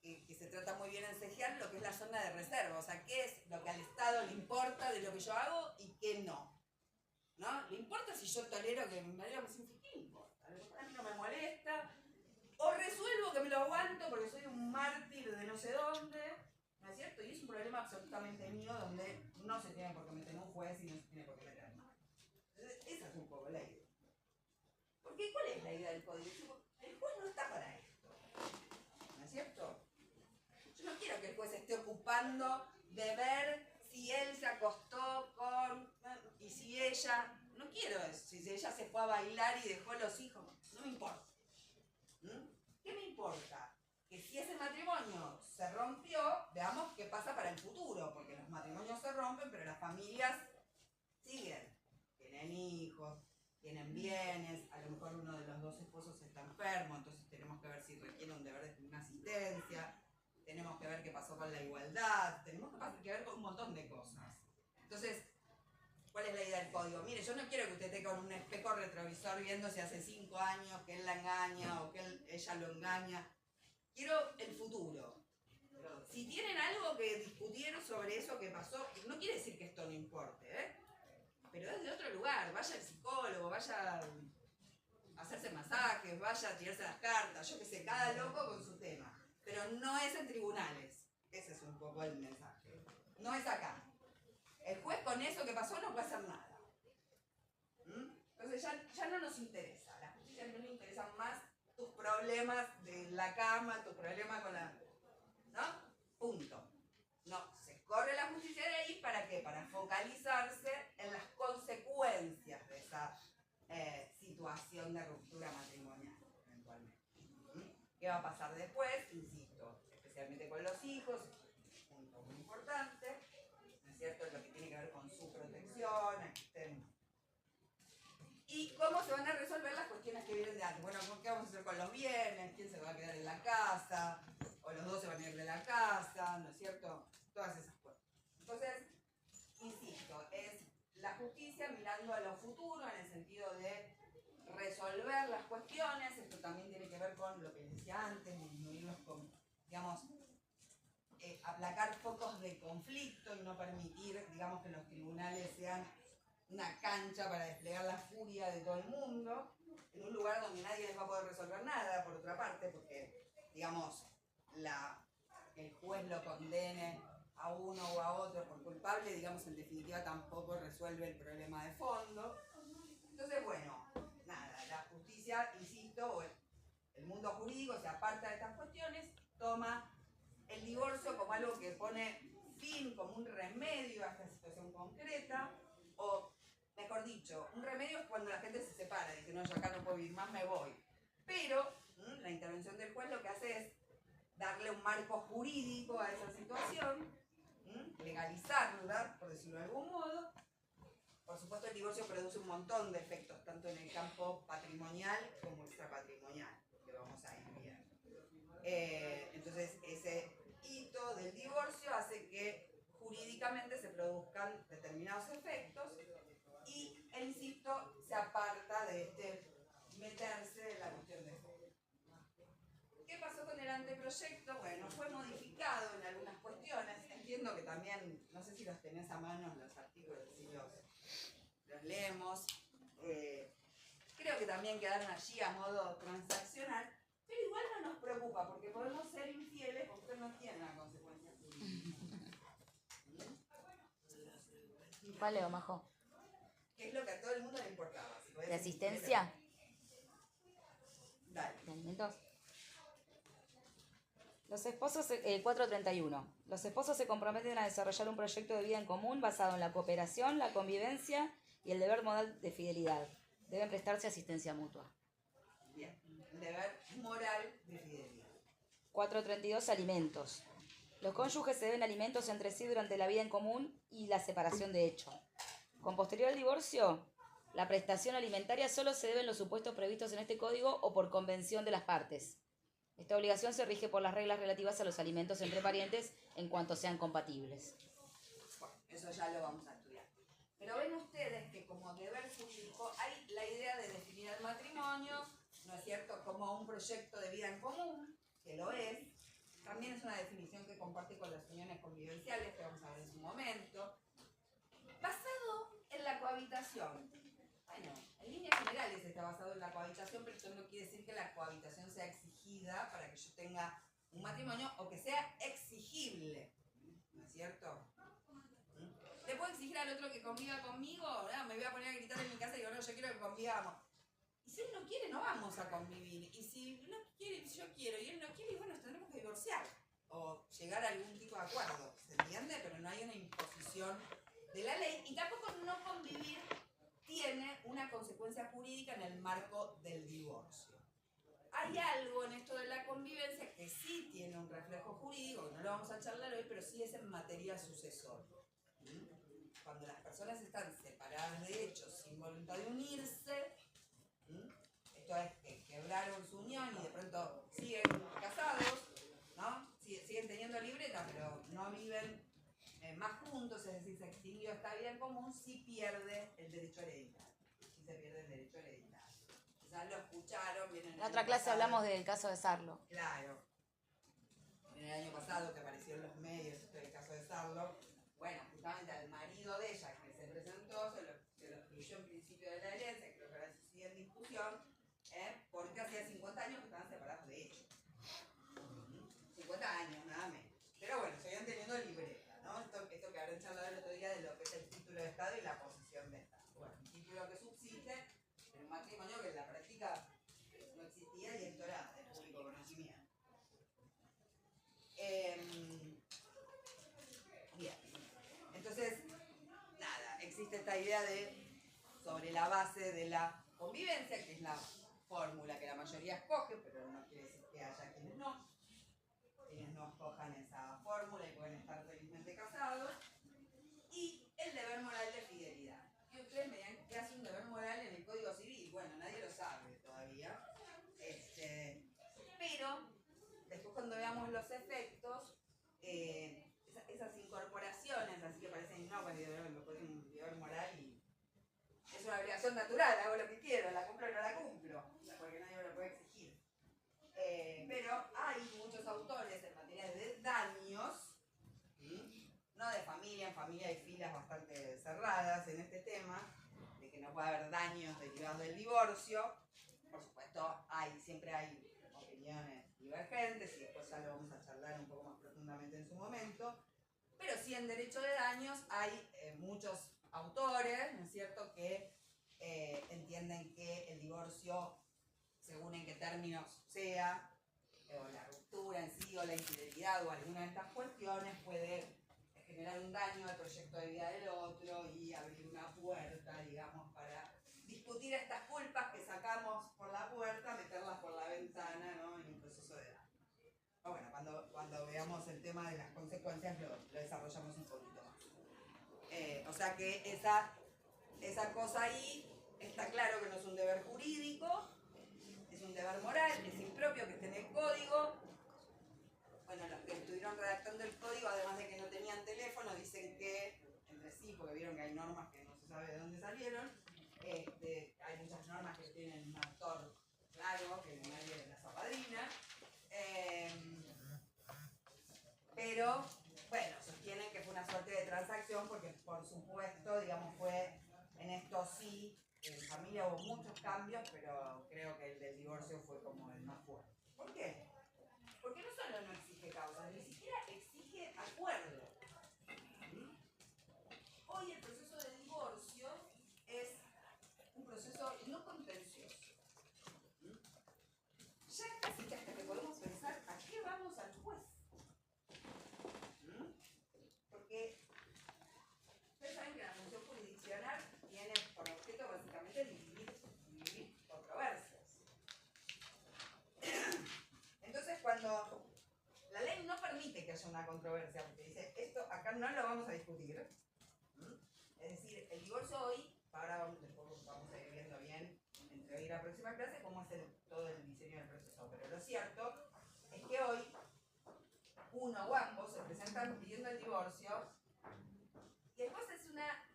que se trata muy bien en CEGIAL, lo que es la zona de reserva, o sea, qué es lo que al Estado le importa de lo que yo hago y qué no. ¿No? ¿Le importa si yo tolero que mi marido me sea infiel? ¿Qué importa? A mí no me molesta. O resuelvo que me lo aguanto porque soy un mártir de no sé dónde, ¿no es cierto? Y es un problema absolutamente mío donde no se tiene por qué meter un juez y no se tiene por qué meter más. Entonces, esa es un poco la idea. Porque ¿cuál es la idea del código? El juez no está para esto, ¿no es cierto? Yo no quiero que el juez esté ocupando de ver si él se acostó con... y si ella... No quiero eso, si ella se fue a bailar y dejó los hijos, no me importa. ¿Qué me importa? Que si ese matrimonio se rompió, veamos qué pasa para el futuro, porque los matrimonios se rompen, pero las familias siguen. Tienen hijos, tienen bienes, a lo mejor uno de los dos esposos está enfermo, entonces tenemos que ver si requiere un deber de una asistencia, tenemos que ver qué pasó con la igualdad, tenemos que ver con un montón de cosas. Entonces, ¿cuál es la idea del código? Mire, yo no quiero que usted esté con un espejo retrovisor viendo si hace 5 años que él la engaña o que ella lo engaña. Quiero el futuro. Si tienen algo que discutir sobre eso que pasó, no quiere decir que esto no importe, ¿eh? Pero es de otro lugar. Vaya al psicólogo, vaya a hacerse masajes, vaya a tirarse las cartas, yo qué sé, cada loco con su tema. Pero no es en tribunales. Ese es un poco el mensaje. No es acá. El juez con eso que pasó no puede hacer nada. Entonces ya no nos interesa. A la justicia no le interesan más tus problemas de la cama, tus problemas con la... ¿no? Punto. No, se corre la justicia de ahí, ¿para qué? Para focalizarse en las consecuencias de esa situación de ruptura matrimonial, eventualmente. ¿Qué va a pasar después? Insisto, especialmente con los hijos, punto muy importante, ¿no es cierto? Lo que tiene que ver con su protección, y cómo se van a resolver las cuestiones que vienen de antes. Bueno, ¿qué vamos a hacer con los bienes? ¿Quién se va a quedar en la casa? O los dos se van a ir de la casa, ¿no es cierto? Todas esas cosas. Entonces, insisto, es la justicia mirando a lo futuro en el sentido de resolver las cuestiones. Esto también tiene que ver con lo que decía antes, disminuir los, digamos, aplacar focos de conflicto y no permitir, digamos, que los tribunales sean una cancha para desplegar la furia de todo el mundo, en un lugar donde nadie les va a poder resolver nada, por otra parte, porque, digamos, el juez lo condene a uno o a otro por culpable, digamos, en definitiva tampoco resuelve el problema de fondo. Entonces, bueno, nada, la justicia, insisto, o el mundo jurídico se aparta de estas cuestiones, toma el divorcio como algo que pone fin, como un remedio a esta situación concreta, o mejor dicho, un remedio es cuando la gente se separa, dice, no, yo acá no puedo vivir más, me voy. Pero la intervención del juez lo que hace es darle un marco jurídico a esa situación, legalizarla, por decirlo de algún modo. Por supuesto, el divorcio produce un montón de efectos, tanto en el campo patrimonial como extrapatrimonial, que vamos a ir viendo. Entonces, ese hito del divorcio hace que jurídicamente se produzcan determinados efectos y, insisto, se aparta de meterse en la cuestión de fondo. ¿Qué pasó con el anteproyecto? Bueno, fue modificado en algunas cuestiones. Entiendo que también, no sé si los tenés a mano los artículos, si los leemos. Creo que también quedaron allí a modo transaccional, pero igual no nos preocupa porque podemos ser infieles porque usted no tiene una consecuencia jurídica. ¿Cuál leo, Majo? ¿Qué es lo que a todo el mundo le importaba? Si ¿De asistencia? Dale. ¿De alimentos? Los esposos, 431. Los esposos se comprometen a desarrollar un proyecto de vida en común basado en la cooperación, la convivencia y el deber moral de fidelidad. Deben prestarse asistencia mutua. Bien. Deber moral de fidelidad. 432. Alimentos. Los cónyuges se deben alimentos entre sí durante la vida en común y la separación de hecho. Con posterior al divorcio, la prestación alimentaria solo se debe en los supuestos previstos en este código o por convención de las partes. Esta obligación se rige por las reglas relativas a los alimentos entre parientes en cuanto sean compatibles. Bueno, eso ya lo vamos a estudiar. Pero ven ustedes que como deber jurídico hay la idea de definir el matrimonio, ¿no es cierto?, como un proyecto de vida en común, que lo es. También es una definición que comparte con las uniones convivenciales, que vamos a ver en su momento. Basado en la cohabitación. Bueno, en líneas generales está basado en la cohabitación, pero esto no quiere decir que la cohabitación sea exigida para que yo tenga un matrimonio o que sea exigible, ¿no es cierto? ¿Le puedo exigir al otro que conviva conmigo? ¿No? Me voy a poner a gritar en mi casa y digo, no, yo quiero que convivamos. Y si él no quiere, no vamos a convivir. Y si no quiere, yo quiero, y él no quiere, y bueno, nos tendremos que divorciar. O llegar a algún tipo de acuerdo, ¿se entiende? Pero no hay una imposición de la ley. Y tampoco no convivir tiene una consecuencia jurídica en el marco del divorcio. Hay algo en esto de la convivencia que sí tiene un reflejo jurídico, que no lo vamos a charlar hoy, pero sí es en materia sucesoria. Cuando las personas están separadas de hecho sin voluntad de unirse, esto es que quebraron su unión y de pronto siguen casados, ¿no? Siguen teniendo libreta, pero no viven más juntos, es decir, se extinguió esta vida en común, sí pierde el derecho hereditario. Sí se pierde el derecho hereditario. Quizás lo escucharon, vienen. En otra clase hablamos del caso de Sarlo. Claro. En el año pasado que apareció en los medios el caso de Sarlo, bueno, justamente al marido de ella que se presentó, se lo excluyó en principio de la herencia, creo que ahora se sigue en discusión, porque hacía 50 años que estaban separados de hecho. 50 años, nada menos. Pero bueno, seguían teniendo libreta, ¿no? Esto que habrán charlado el otro día de lo que es el título de Estado y la posición de Estado. Bueno, un título que subsiste en un matrimonio que en la práctica no existía y esto era de público conocimiento. Bien. Entonces, nada, existe esta idea de, sobre la base de la convivencia, que es la fórmula que la mayoría escoge, pero no quiere decir que haya quienes no escojan esa fórmula y pueden estar felizmente casados, y el deber moral de fidelidad. Y ustedes me dirán, ¿qué hace un deber moral en el Código Civil? Bueno, nadie lo sabe todavía, pero después cuando veamos los efectos, esas incorporaciones, así que parecen, no, pues me pone un deber moral y es una obligación natural, hago lo que quiero, la cumplo o no la cumplo, porque nadie me lo puede exigir. Pero hay muchos autores en materia de daños, no de familia, en familia hay filas bastante cerradas en este tema, no puede haber daños derivados del divorcio. Por supuesto, siempre hay opiniones divergentes y después ya lo vamos a charlar un poco más profundamente en su momento. Pero sí, en derecho de daños hay muchos autores, ¿no es cierto?, que entienden que el divorcio, según en qué términos sea, o la ruptura en sí, o la infidelidad, o alguna de estas cuestiones, puede generar un daño al proyecto de vida del otro y abrir una puerta, digamos, para discutir estas culpas que sacamos por la puerta, meterlas por la ventana, ¿no?, en un proceso de daño. Pero bueno, cuando veamos el tema de las consecuencias lo desarrollamos un poquito más. O sea que esa cosa ahí está claro que no es un deber jurídico, es un deber moral, es impropio que esté en el código. Bueno, los que estuvieron redactando el código, además de que no tenían teléfono, dicen que, entre sí, porque vieron que hay normas que no se sabe de dónde salieron, hay muchas normas que tienen un autor claro, que nadie las apadrina, pero, bueno, sostienen que fue una suerte de transacción porque, por supuesto, digamos, fue, en esto sí, en familia hubo muchos cambios, pero creo que el del divorcio fue como el más fuerte. ¿Por qué? Porque no solo no exige causa, ni siquiera exige acuerdo. Hoy el proceso de divorcio es un proceso no contencioso. Ya casi que hasta que podemos pensar a qué vamos al juez. Porque ustedes saben que la función jurisdiccional tiene por objeto básicamente dirimir controversias. Entonces, cuando la ley no permite que haya una controversia, porque dice, esto acá no lo vamos a discutir, es decir, el divorcio hoy, ahora después vamos a ir viendo bien, entre hoy y la próxima clase, cómo es todo el diseño del proceso, pero lo cierto es que hoy uno o ambos se presentan pidiendo el divorcio y el juez es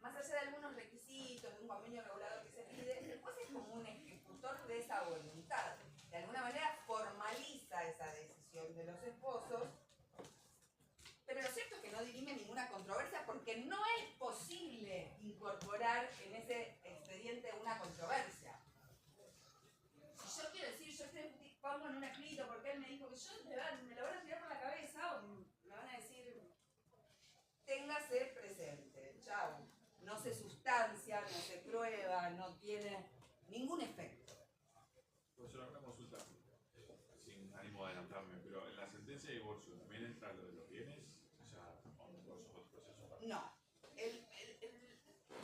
más allá de algunos requisitos, de un convenio regulador que se pide, el juez es como un ejecutor de esa voluntad. De alguna manera formaliza esa decisión de los esposos, pero lo cierto es que no dirime ninguna controversia porque no es posible incorporar en ese expediente una controversia. Si yo quiero decir, yo pongo en un escrito porque él me dijo que yo me lo van a tirar por la cabeza o me van a decir, téngase presente, chau. No se sustancia, no se prueba, no tiene ningún efecto. Profesor, una consulta, sin ánimo de adelantarme, pero en la sentencia de divorcio también entra lo de los bienes, o sea, o los otros procesos. No,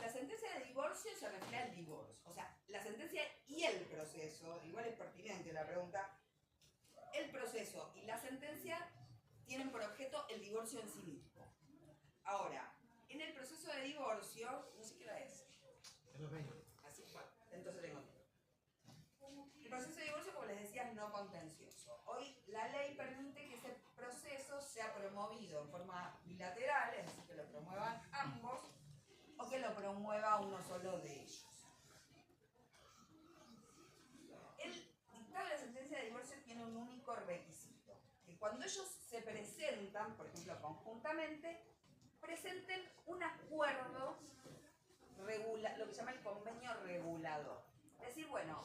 la sentencia de divorcio se refiere al divorcio, o sea, la sentencia y el proceso, igual es pertinente la pregunta, el proceso y la sentencia tienen por objeto el divorcio en sí mismo. Ahora, en el proceso de divorcio, no sé qué hora es. Es los 20. Así, bueno, entonces tengo tiempo. El proceso de divorcio, como les decía, es no contencioso. Hoy la ley permite que ese proceso sea promovido en forma bilateral, es decir, que lo promuevan ambos, o que lo promueva uno solo de ellos. El dictado de la sentencia de divorcio tiene un único requisito, que cuando ellos se presentan, por ejemplo, conjuntamente, presenten un acuerdo, lo que se llama el convenio regulador. Es decir, bueno,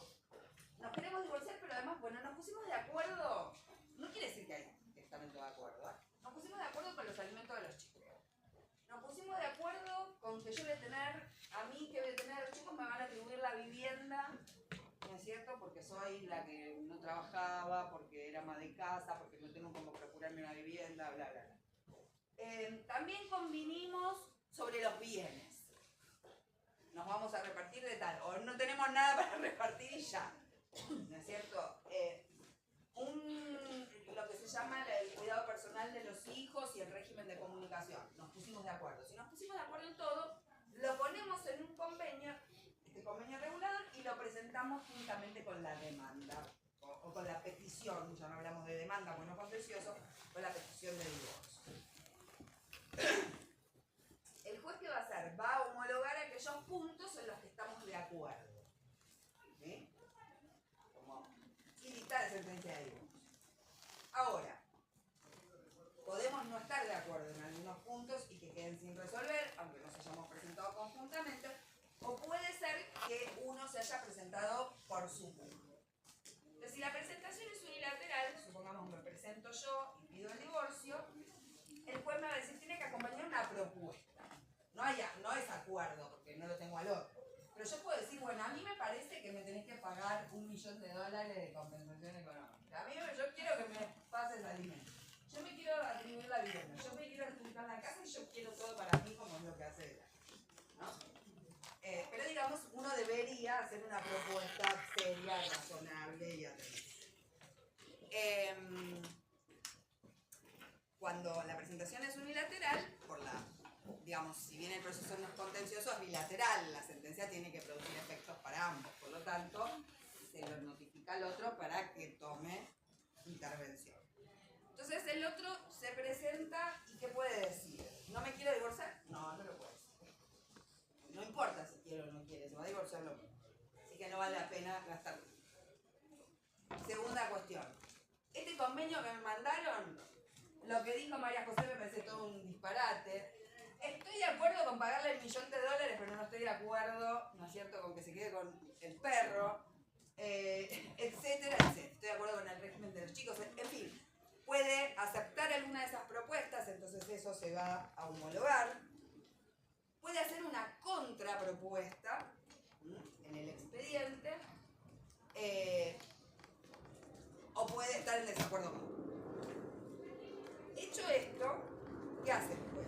nos queremos divorciar, pero además, bueno, nos pusimos de acuerdo, no quiere decir que hay testamento de acuerdo, ¿eh? Nos pusimos de acuerdo con los alimentos de los chicos. Nos pusimos de acuerdo con que yo voy a tener, a mí que voy a tener a los chicos, me van a atribuir la vivienda, ¿no es cierto? Porque soy la que no trabajaba, porque era ama de casa, porque no tengo cómo procurarme una vivienda, bla, bla, bla. También convinimos sobre los bienes. Nos vamos a repartir de tal, o no tenemos nada para repartir y ya, ¿no es cierto? Lo que se llama el cuidado personal de los hijos y el régimen de comunicación. Nos pusimos de acuerdo. Si nos pusimos de acuerdo en todo, lo ponemos en un convenio, este convenio regulador, y lo presentamos juntamente con la demanda, o con la petición, ya no hablamos de demanda, bueno, contencioso, con la petición de divorcio. El juez, ¿qué va a hacer? Va a homologar aquellos puntos en los que estamos de acuerdo. ¿Sí? Y dictar la sentencia de divorcio. Ahora, podemos no estar de acuerdo en algunos puntos y que queden sin resolver, aunque nos hayamos presentado conjuntamente, o puede ser que se haya presentado por su culpa. Entonces, si la presentación es unilateral, supongamos me presento yo y pido el divorcio, el juez me va a decir tiene que acompañar una propuesta. No es acuerdo, porque no lo tengo al otro. Pero yo puedo decir, bueno, a mí me parece que me tenés que pagar $1 millón de compensación económica. Yo quiero que me pases alimento. Yo me quiero atribuir la vivienda. Yo me quiero adjudicar la casa y yo quiero todo para mí como es lo que hace él. ¿No? Pero digamos, uno debería hacer una propuesta seria, razonable y atendida. Cuando la presentación es unilateral, digamos, si bien el proceso no es contencioso, es bilateral, la sentencia tiene que producir efectos para ambos, por lo tanto, se lo notifica al otro para que tome intervención. Entonces el otro se presenta y ¿qué puede decir? ¿No me quiero divorciar? No, no lo puede decir. No importa si quiere o no quiere, se va a divorciar lo mismo. Así que no vale la pena gastar. Segunda cuestión. Este convenio que me mandaron, lo que dijo María José me parece todo un disparate. Estoy de acuerdo con pagarle $1 millón, pero no estoy de acuerdo, ¿no es cierto?, con que se quede con el perro, etcétera, etcétera. Estoy de acuerdo con el régimen de los chicos, en fin. Puede aceptar alguna de esas propuestas, entonces eso se va a homologar. Puede hacer una contrapropuesta en el expediente, o puede estar en desacuerdo con él. Hecho esto, ¿qué hace el juez?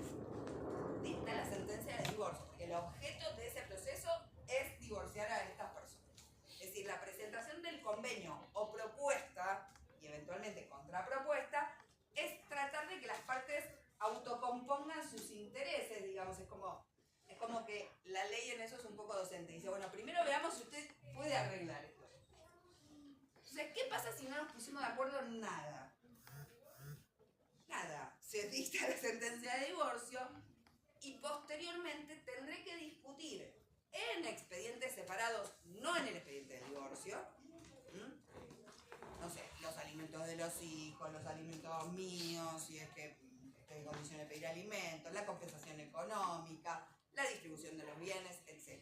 Dicta la sentencia de divorcio, porque el objeto de ese proceso es divorciar a estas personas. Es decir, la presentación del convenio o propuesta, y eventualmente contrapropuesta, es tratar de que las partes autocompongan sus intereses, digamos, es como que la ley en eso es un poco docente. Dice, bueno, primero veamos si usted puede arreglar esto. Entonces, ¿qué pasa si no nos pusimos de acuerdo en nada? Nada. Se dicta la sentencia de divorcio y posteriormente tendré que discutir en expedientes separados, no en el expediente de divorcio, no sé, los alimentos de los hijos, los alimentos míos, si es que estoy en condiciones de pedir alimentos, la compensación económica, la distribución de los bienes, etc.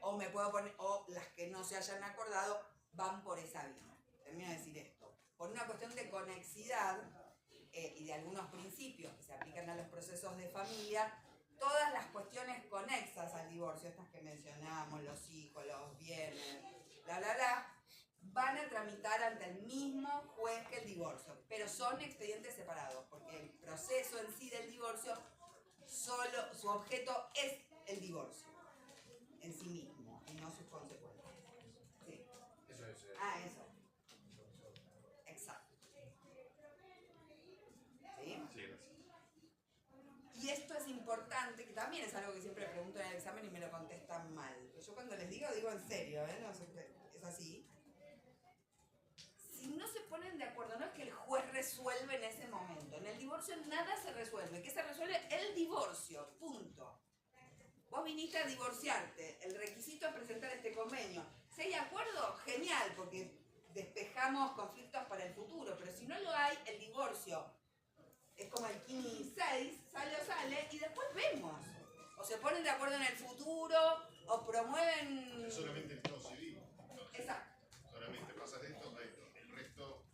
O las que no se hayan acordado van por esa vía. Termino de decir esto. Por una cuestión de conexidad y de algunos principios que se aplican a los procesos de familia, todas las cuestiones conexas al divorcio, estas que mencionamos, los hijos, los bienes, van a tramitar ante el mismo juez que el divorcio, pero son expedientes separados, porque el proceso en sí del divorcio, solo su objeto es el divorcio en sí mismo y no sus consecuencias. ¿Sí? Eso es. Eso. Exacto. ¿Sí? Sí, gracias. Y esto es importante, que también es algo que siempre pregunto en el examen y me lo contestan mal. Yo cuando les digo en serio, no sé, es así. Si no se ponen de acuerdo, no es que el juez resuelve en ese momento. En el divorcio nada se resuelve. ¿Qué se resuelve? El divorcio. Punto. Vos viniste a divorciarte. El requisito es presentar este convenio. Si hay de acuerdo, genial, porque despejamos conflictos para el futuro. Pero si no lo hay, el divorcio es como el Kini 6, sale y después vemos. O se ponen de acuerdo en el futuro, o promueven... Solamente el Estado civil. Exacto. Solamente pasas de esto a esto. El resto,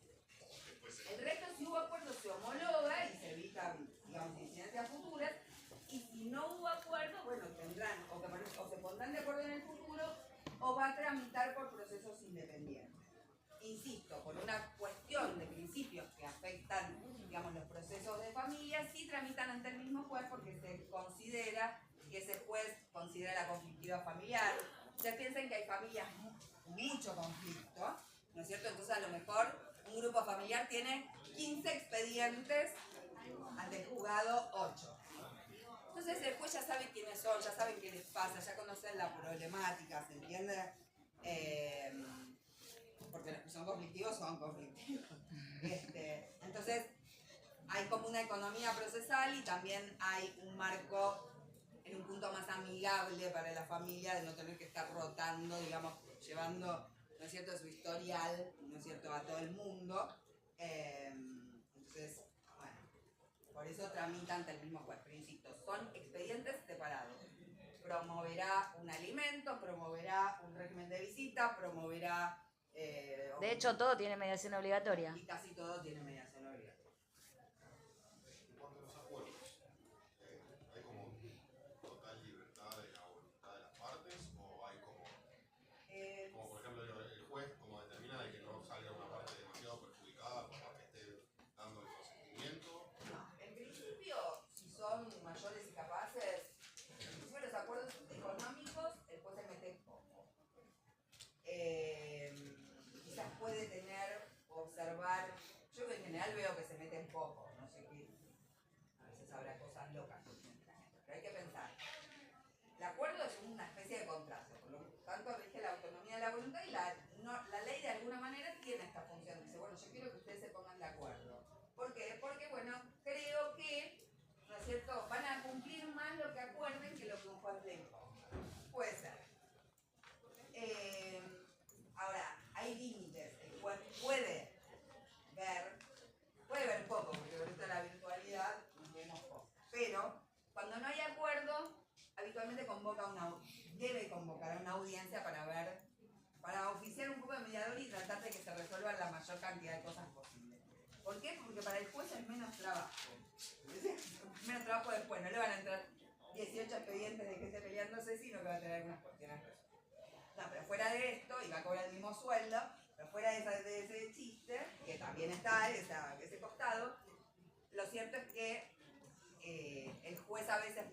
después El resto, si hubo acuerdo, se homologa y se evitan, digamos, incidencias futuras. Y si no hubo acuerdo, bueno, tendrán o se pondrán de acuerdo en el futuro o va a tramitar por procesos independientes. Insisto, por una cuestión de principios que afectan, digamos, los procesos de familia, sí tramitan ante el mismo juez porque se considera que ese juez considera la conflictividad familiar. Ustedes piensen que hay familias con mucho conflicto, ¿no es cierto? Entonces a lo mejor un grupo familiar tiene 15 expedientes ante el juzgado 8. Entonces el juez ya sabe quiénes son, ya saben qué les pasa, ya conocen la problemática, ¿se entiende? Porque los que son conflictivos son conflictivos. Entonces hay como una economía procesal y también hay un marco en un punto más amigable para la familia de no tener que estar rotando, digamos, llevando, ¿no es cierto?, su historial, ¿no es cierto?, a todo el mundo. Entonces, bueno, por eso tramitan ante el mismo juez, pero insisto, son expedientes separados. promoverá un alimento, promoverá un régimen de visita, promoverá... De hecho, todo tiene mediación obligatoria. y casi todo tiene mediación obligatoria. En cuanto a los acuerdos, ¿hay como total libertad de la voluntad de las partes o hay como por ejemplo el juez como determina de que no salga una parte demasiado perjudicada por más que esté dando el consentimiento? No, en principio, si son mayores y capaces, en principio los acuerdos económicos, el juez se mete poco. Quizás puede tener, observar, yo en general veo que se meten poco, no sé qué, a veces habrá cosas locas, pero hay que pensar. El acuerdo es una especie de contrato, por lo tanto rige la autonomía de la voluntad y la ley de alguna manera tiene esta función. Dice, bueno, yo quiero que ustedes se pongan de acuerdo. ¿Por qué? Porque, bueno, creo que, ¿no es cierto?, van a cumplir más lo que acuerden que lo que un juez le imponga. Puede ser. Ahora, hay límites. El juez puede ver poco, porque ahorita la virtualidad nos vemos poco. Pero, cuando no hay acuerdo, habitualmente debe convocar a una audiencia para oficiar un poco de mediador y tratar de que se resuelva la mayor cantidad de cosas posibles. ¿Por qué? Porque para el juez es menos trabajo. Menos trabajo después, no le van a entrar 18 expedientes de gente peleándose, sino que va a tener algunas cuestiones resueltas. No, pero fuera de esto, y va a cobrar el mismo sueldo, pero fuera de ese chiste, que también está ese costado, lo cierto es que el juez a veces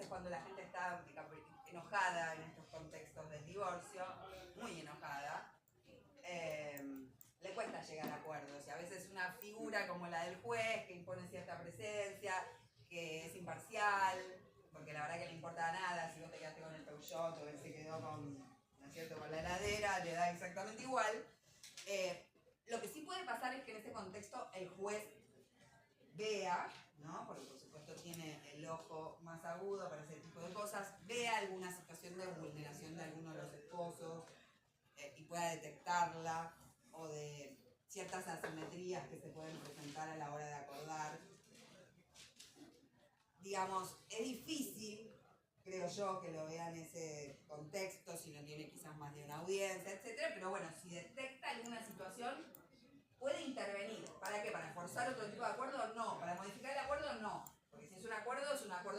cuando la gente está enojada en estos contextos del divorcio, muy enojada, le cuesta llegar a acuerdos. Y a veces una figura como la del juez, que impone cierta presencia, que es imparcial, porque la verdad que no importa nada, si vos te quedaste con el Peugeot o él se quedó con, ¿no es cierto?, con la heladera, le da exactamente igual. Lo que sí puede pasar es que en ese contexto el juez vea, ¿no?, porque por supuesto tiene el ojo más agudo para ese tipo de cosas, vea alguna situación de vulneración de alguno de los esposos y pueda detectarla, o de ciertas asimetrías que se pueden presentar a la hora de acordar. Digamos, es difícil, creo yo, que lo vea en ese contexto, si no tiene quizás más de una audiencia, etc. Pero bueno, si detecta alguna situación, puede intervenir. ¿Para qué? ¿Para forzar otro tipo de acuerdo? No. ¿Para modificar el acuerdo? No. Porque si es un acuerdo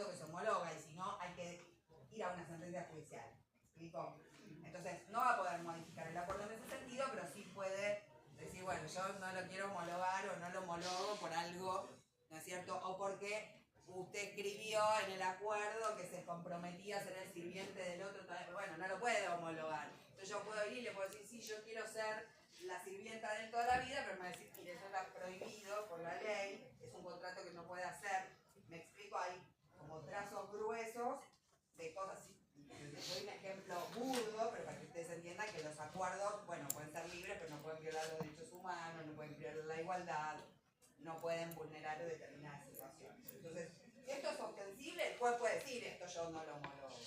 que se homologa, y si no, hay que ir a una sentencia judicial. ¿Me explico? Entonces, no va a poder modificar el acuerdo en ese sentido, pero sí puede decir, bueno, yo no lo quiero homologar o no lo homologo por algo, ¿no es cierto? O porque usted escribió en el acuerdo que se comprometía a ser el sirviente del otro, bueno, no lo puede homologar. Entonces yo puedo ir y le puedo decir, sí, yo quiero ser la sirvienta de él toda la vida, pero me va a decir, mire, eso está prohibido por la ley, es un contrato que no puede hacer. Me explico, hay como trazos gruesos de cosas. Doy un ejemplo burdo, pero para que ustedes entiendan que los acuerdos, bueno, pueden ser libres, pero no pueden violar los derechos humanos, no pueden violar la igualdad, no pueden vulnerar determinadas situaciones. Entonces, si esto es ostensible, el juez puede decir, esto yo no lo homologo.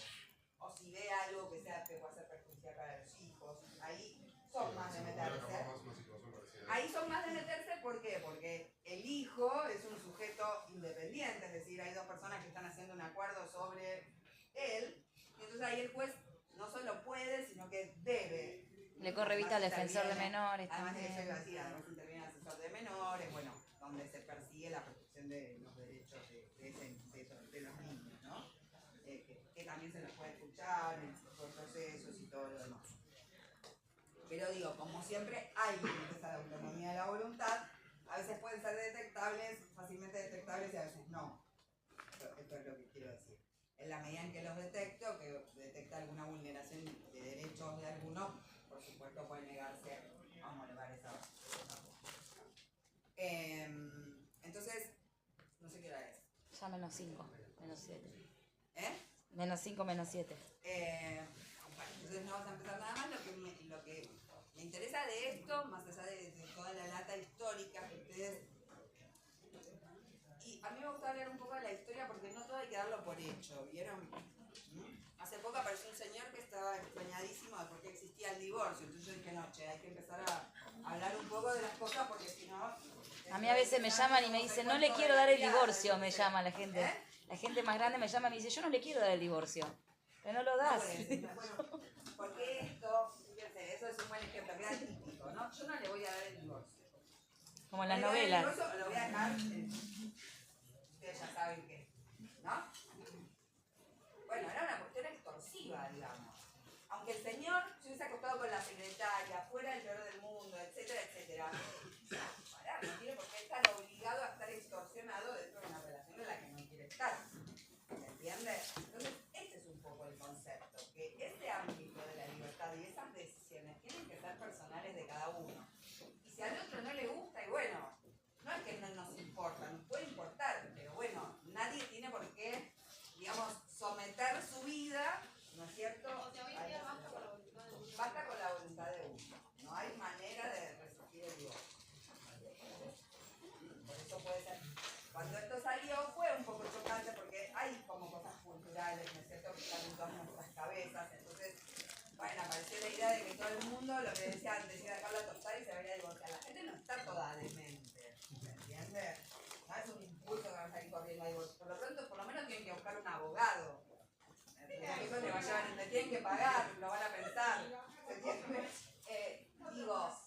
O si ve algo que pueda ser perjudicial para los hijos, ahí son más de meterse. Ahí son más de meterse, ¿por qué? Porque el hijo es un sujeto independiente, es decir, hay dos personas que están haciendo un acuerdo sobre él, y entonces ahí el juez no solo puede, sino que debe. Le corre vista al defensor de menores. Además de también. eso, así, además interviene el asesor de menores, bueno, donde se persigue la protección de los derechos de los niños, ¿no? Que también se los puede escuchar en los procesos y todo lo demás. Pero digo, como siempre, hay límites a la autonomía de la voluntad. A veces pueden ser detectables, fácilmente detectables, y a veces no. Esto es lo que quiero decir. En la medida en que los detecte o que detecta alguna vulneración de derechos de alguno, por supuesto puede negarse a homologar esa cosa. Entonces, no sé qué hora es. Ya menos 5, menos 7. ¿Eh? Menos 5, menos 7. Bueno, entonces no vamos a empezar nada más. Lo que me interesa de esto, más allá de toda la lata histórica que ustedes... Y a mí me gusta hablar un poco de la historia porque no todo hay que darlo por hecho, ¿vieron? Hace poco apareció un señor que estaba extrañadísimo de por qué existía el divorcio. Entonces yo dije, no, che, hay que empezar a hablar un poco de las cosas porque si no... A mí a veces me llaman y me dicen, no le quiero dar el divorcio, me llama la gente. La gente más grande me llama y me dice, yo no le quiero dar el divorcio. Pero no lo das. Bueno, porque esto, fíjense, eso es un buen ejemplo, que era típico, ¿no? Yo no le voy a dar el divorcio. Como en las Le voy a dar el novelas. divorcio, lo voy a dejar, ustedes ya saben qué, ¿no? Bueno, era una cuestión extorsiva, digamos. Aunque el señor se hubiese acostado con la secretaria, fuera el peor del mundo, etcétera, etcétera. Pará, no tiene por qué estar obligado a estar extorsionado dentro de una relación en la que no quiere estar. ¿Se entiende? Entonces, ese es un poco el concepto, que ese ámbito de la libertad y esas decisiones tienen que ser personales de cada uno. Y si al otro no le gusta, y bueno, no es que no nos importa, nos puede importar, pero bueno, nadie tiene por qué, digamos, someter su vida, ¿no es cierto? Basta con la voluntad de uno. No hay manera de resistir el divorcio. Por eso puede ser. Cuando esto salió fue un poco chocante porque hay como cosas culturales, ¿no es cierto?, que están en todas nuestras cabezas. Entonces, bueno, apareció la idea de que todo el mundo, lo que decía antes, iba a dejarla tostar y se debería divorciar. La gente no está toda demente, ¿me entiendes? No es un impulso que van a salir corriendo a divorcio. Por lo pronto, por lo menos tienen que buscar un abogado. Eso le va a llevar, le tienen que pagar, lo van a pensar. ¿Se entiende? Digo,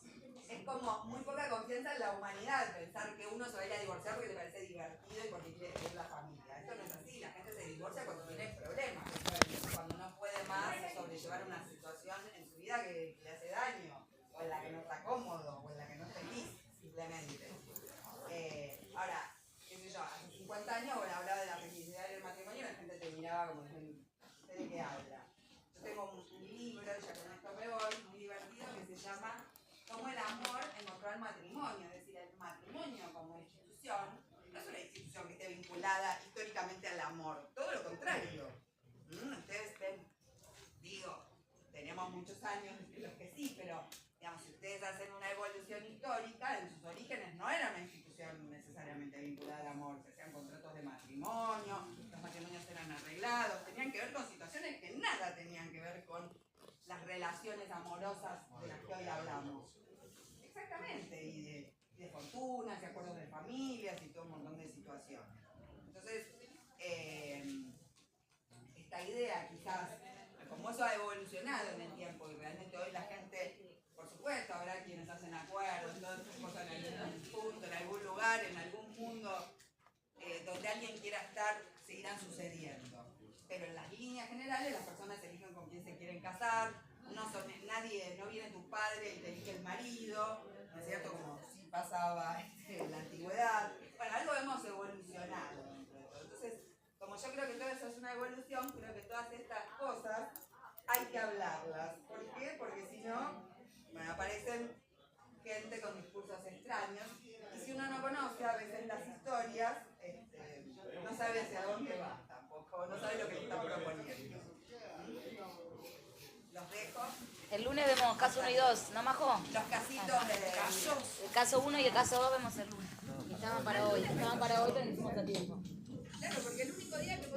es como muy poca confianza en la humanidad pensar que uno se vaya a divorciar porque le parece divertido y porque quiere tener la familia. Esto no es así, la gente se divorcia cuando tiene problemas, cuando no puede más sobrellevar una situación en su vida que le hace daño, o en la que no está cómodo, o en la que no es feliz, simplemente. Ahora, qué sé yo, hace 50 años, bueno, hablaba de la felicidad del matrimonio y la gente te miraba como diciendo, ¿de qué habla? Yo tengo un libro, ya con esto me voy, muy divertido, que se llama Cómo el amor encontró al matrimonio. Es decir, el matrimonio como institución no es una institución que esté vinculada históricamente al amor, todo lo contrario. Ustedes ven, digo, tenemos muchos años en los que sí, pero digamos, si ustedes hacen una evolución histórica, en sus orígenes no era una institución necesariamente vinculada al amor, se hacían contratos de matrimonio, los matrimonios eran arreglados, tenían que ver con situaciones que nada tenían que ver con las relaciones amorosas de las que hoy hablamos. Exactamente, y de fortunas, y acuerdos de familias, y todo un montón de situaciones. Entonces, esta idea quizás, como eso ha evolucionado en el tiempo, y realmente hoy la gente, por supuesto, habrá quienes hacen acuerdos, todas esas cosas en algún punto, en algún lugar, en algún mundo, donde alguien quiera estar, seguirán sucediendo. Pero en las líneas generales las personas eligen con quién se quieren casar, no viene tu padre y te elige el marido, ¿no es cierto? Como sí pasaba en la antigüedad. Bueno, algo hemos evolucionado dentro de todo. Entonces, como yo creo que todo eso es una evolución, creo que todas estas cosas hay que hablarlas. ¿Por qué? Porque si no, bueno, aparecen gente con discursos extraños, y si uno no conoce a veces las historias, no sabe hacia dónde va tampoco, no sabe lo que le están proponiendo. Los dejo. El lunes vemos caso 1 y 2, ¿no, Majo? Los casitos de casos. El caso 1 y el caso 2 vemos el lunes. Estaban para hoy, pero no hicimos a tiempo. Claro, porque el único día que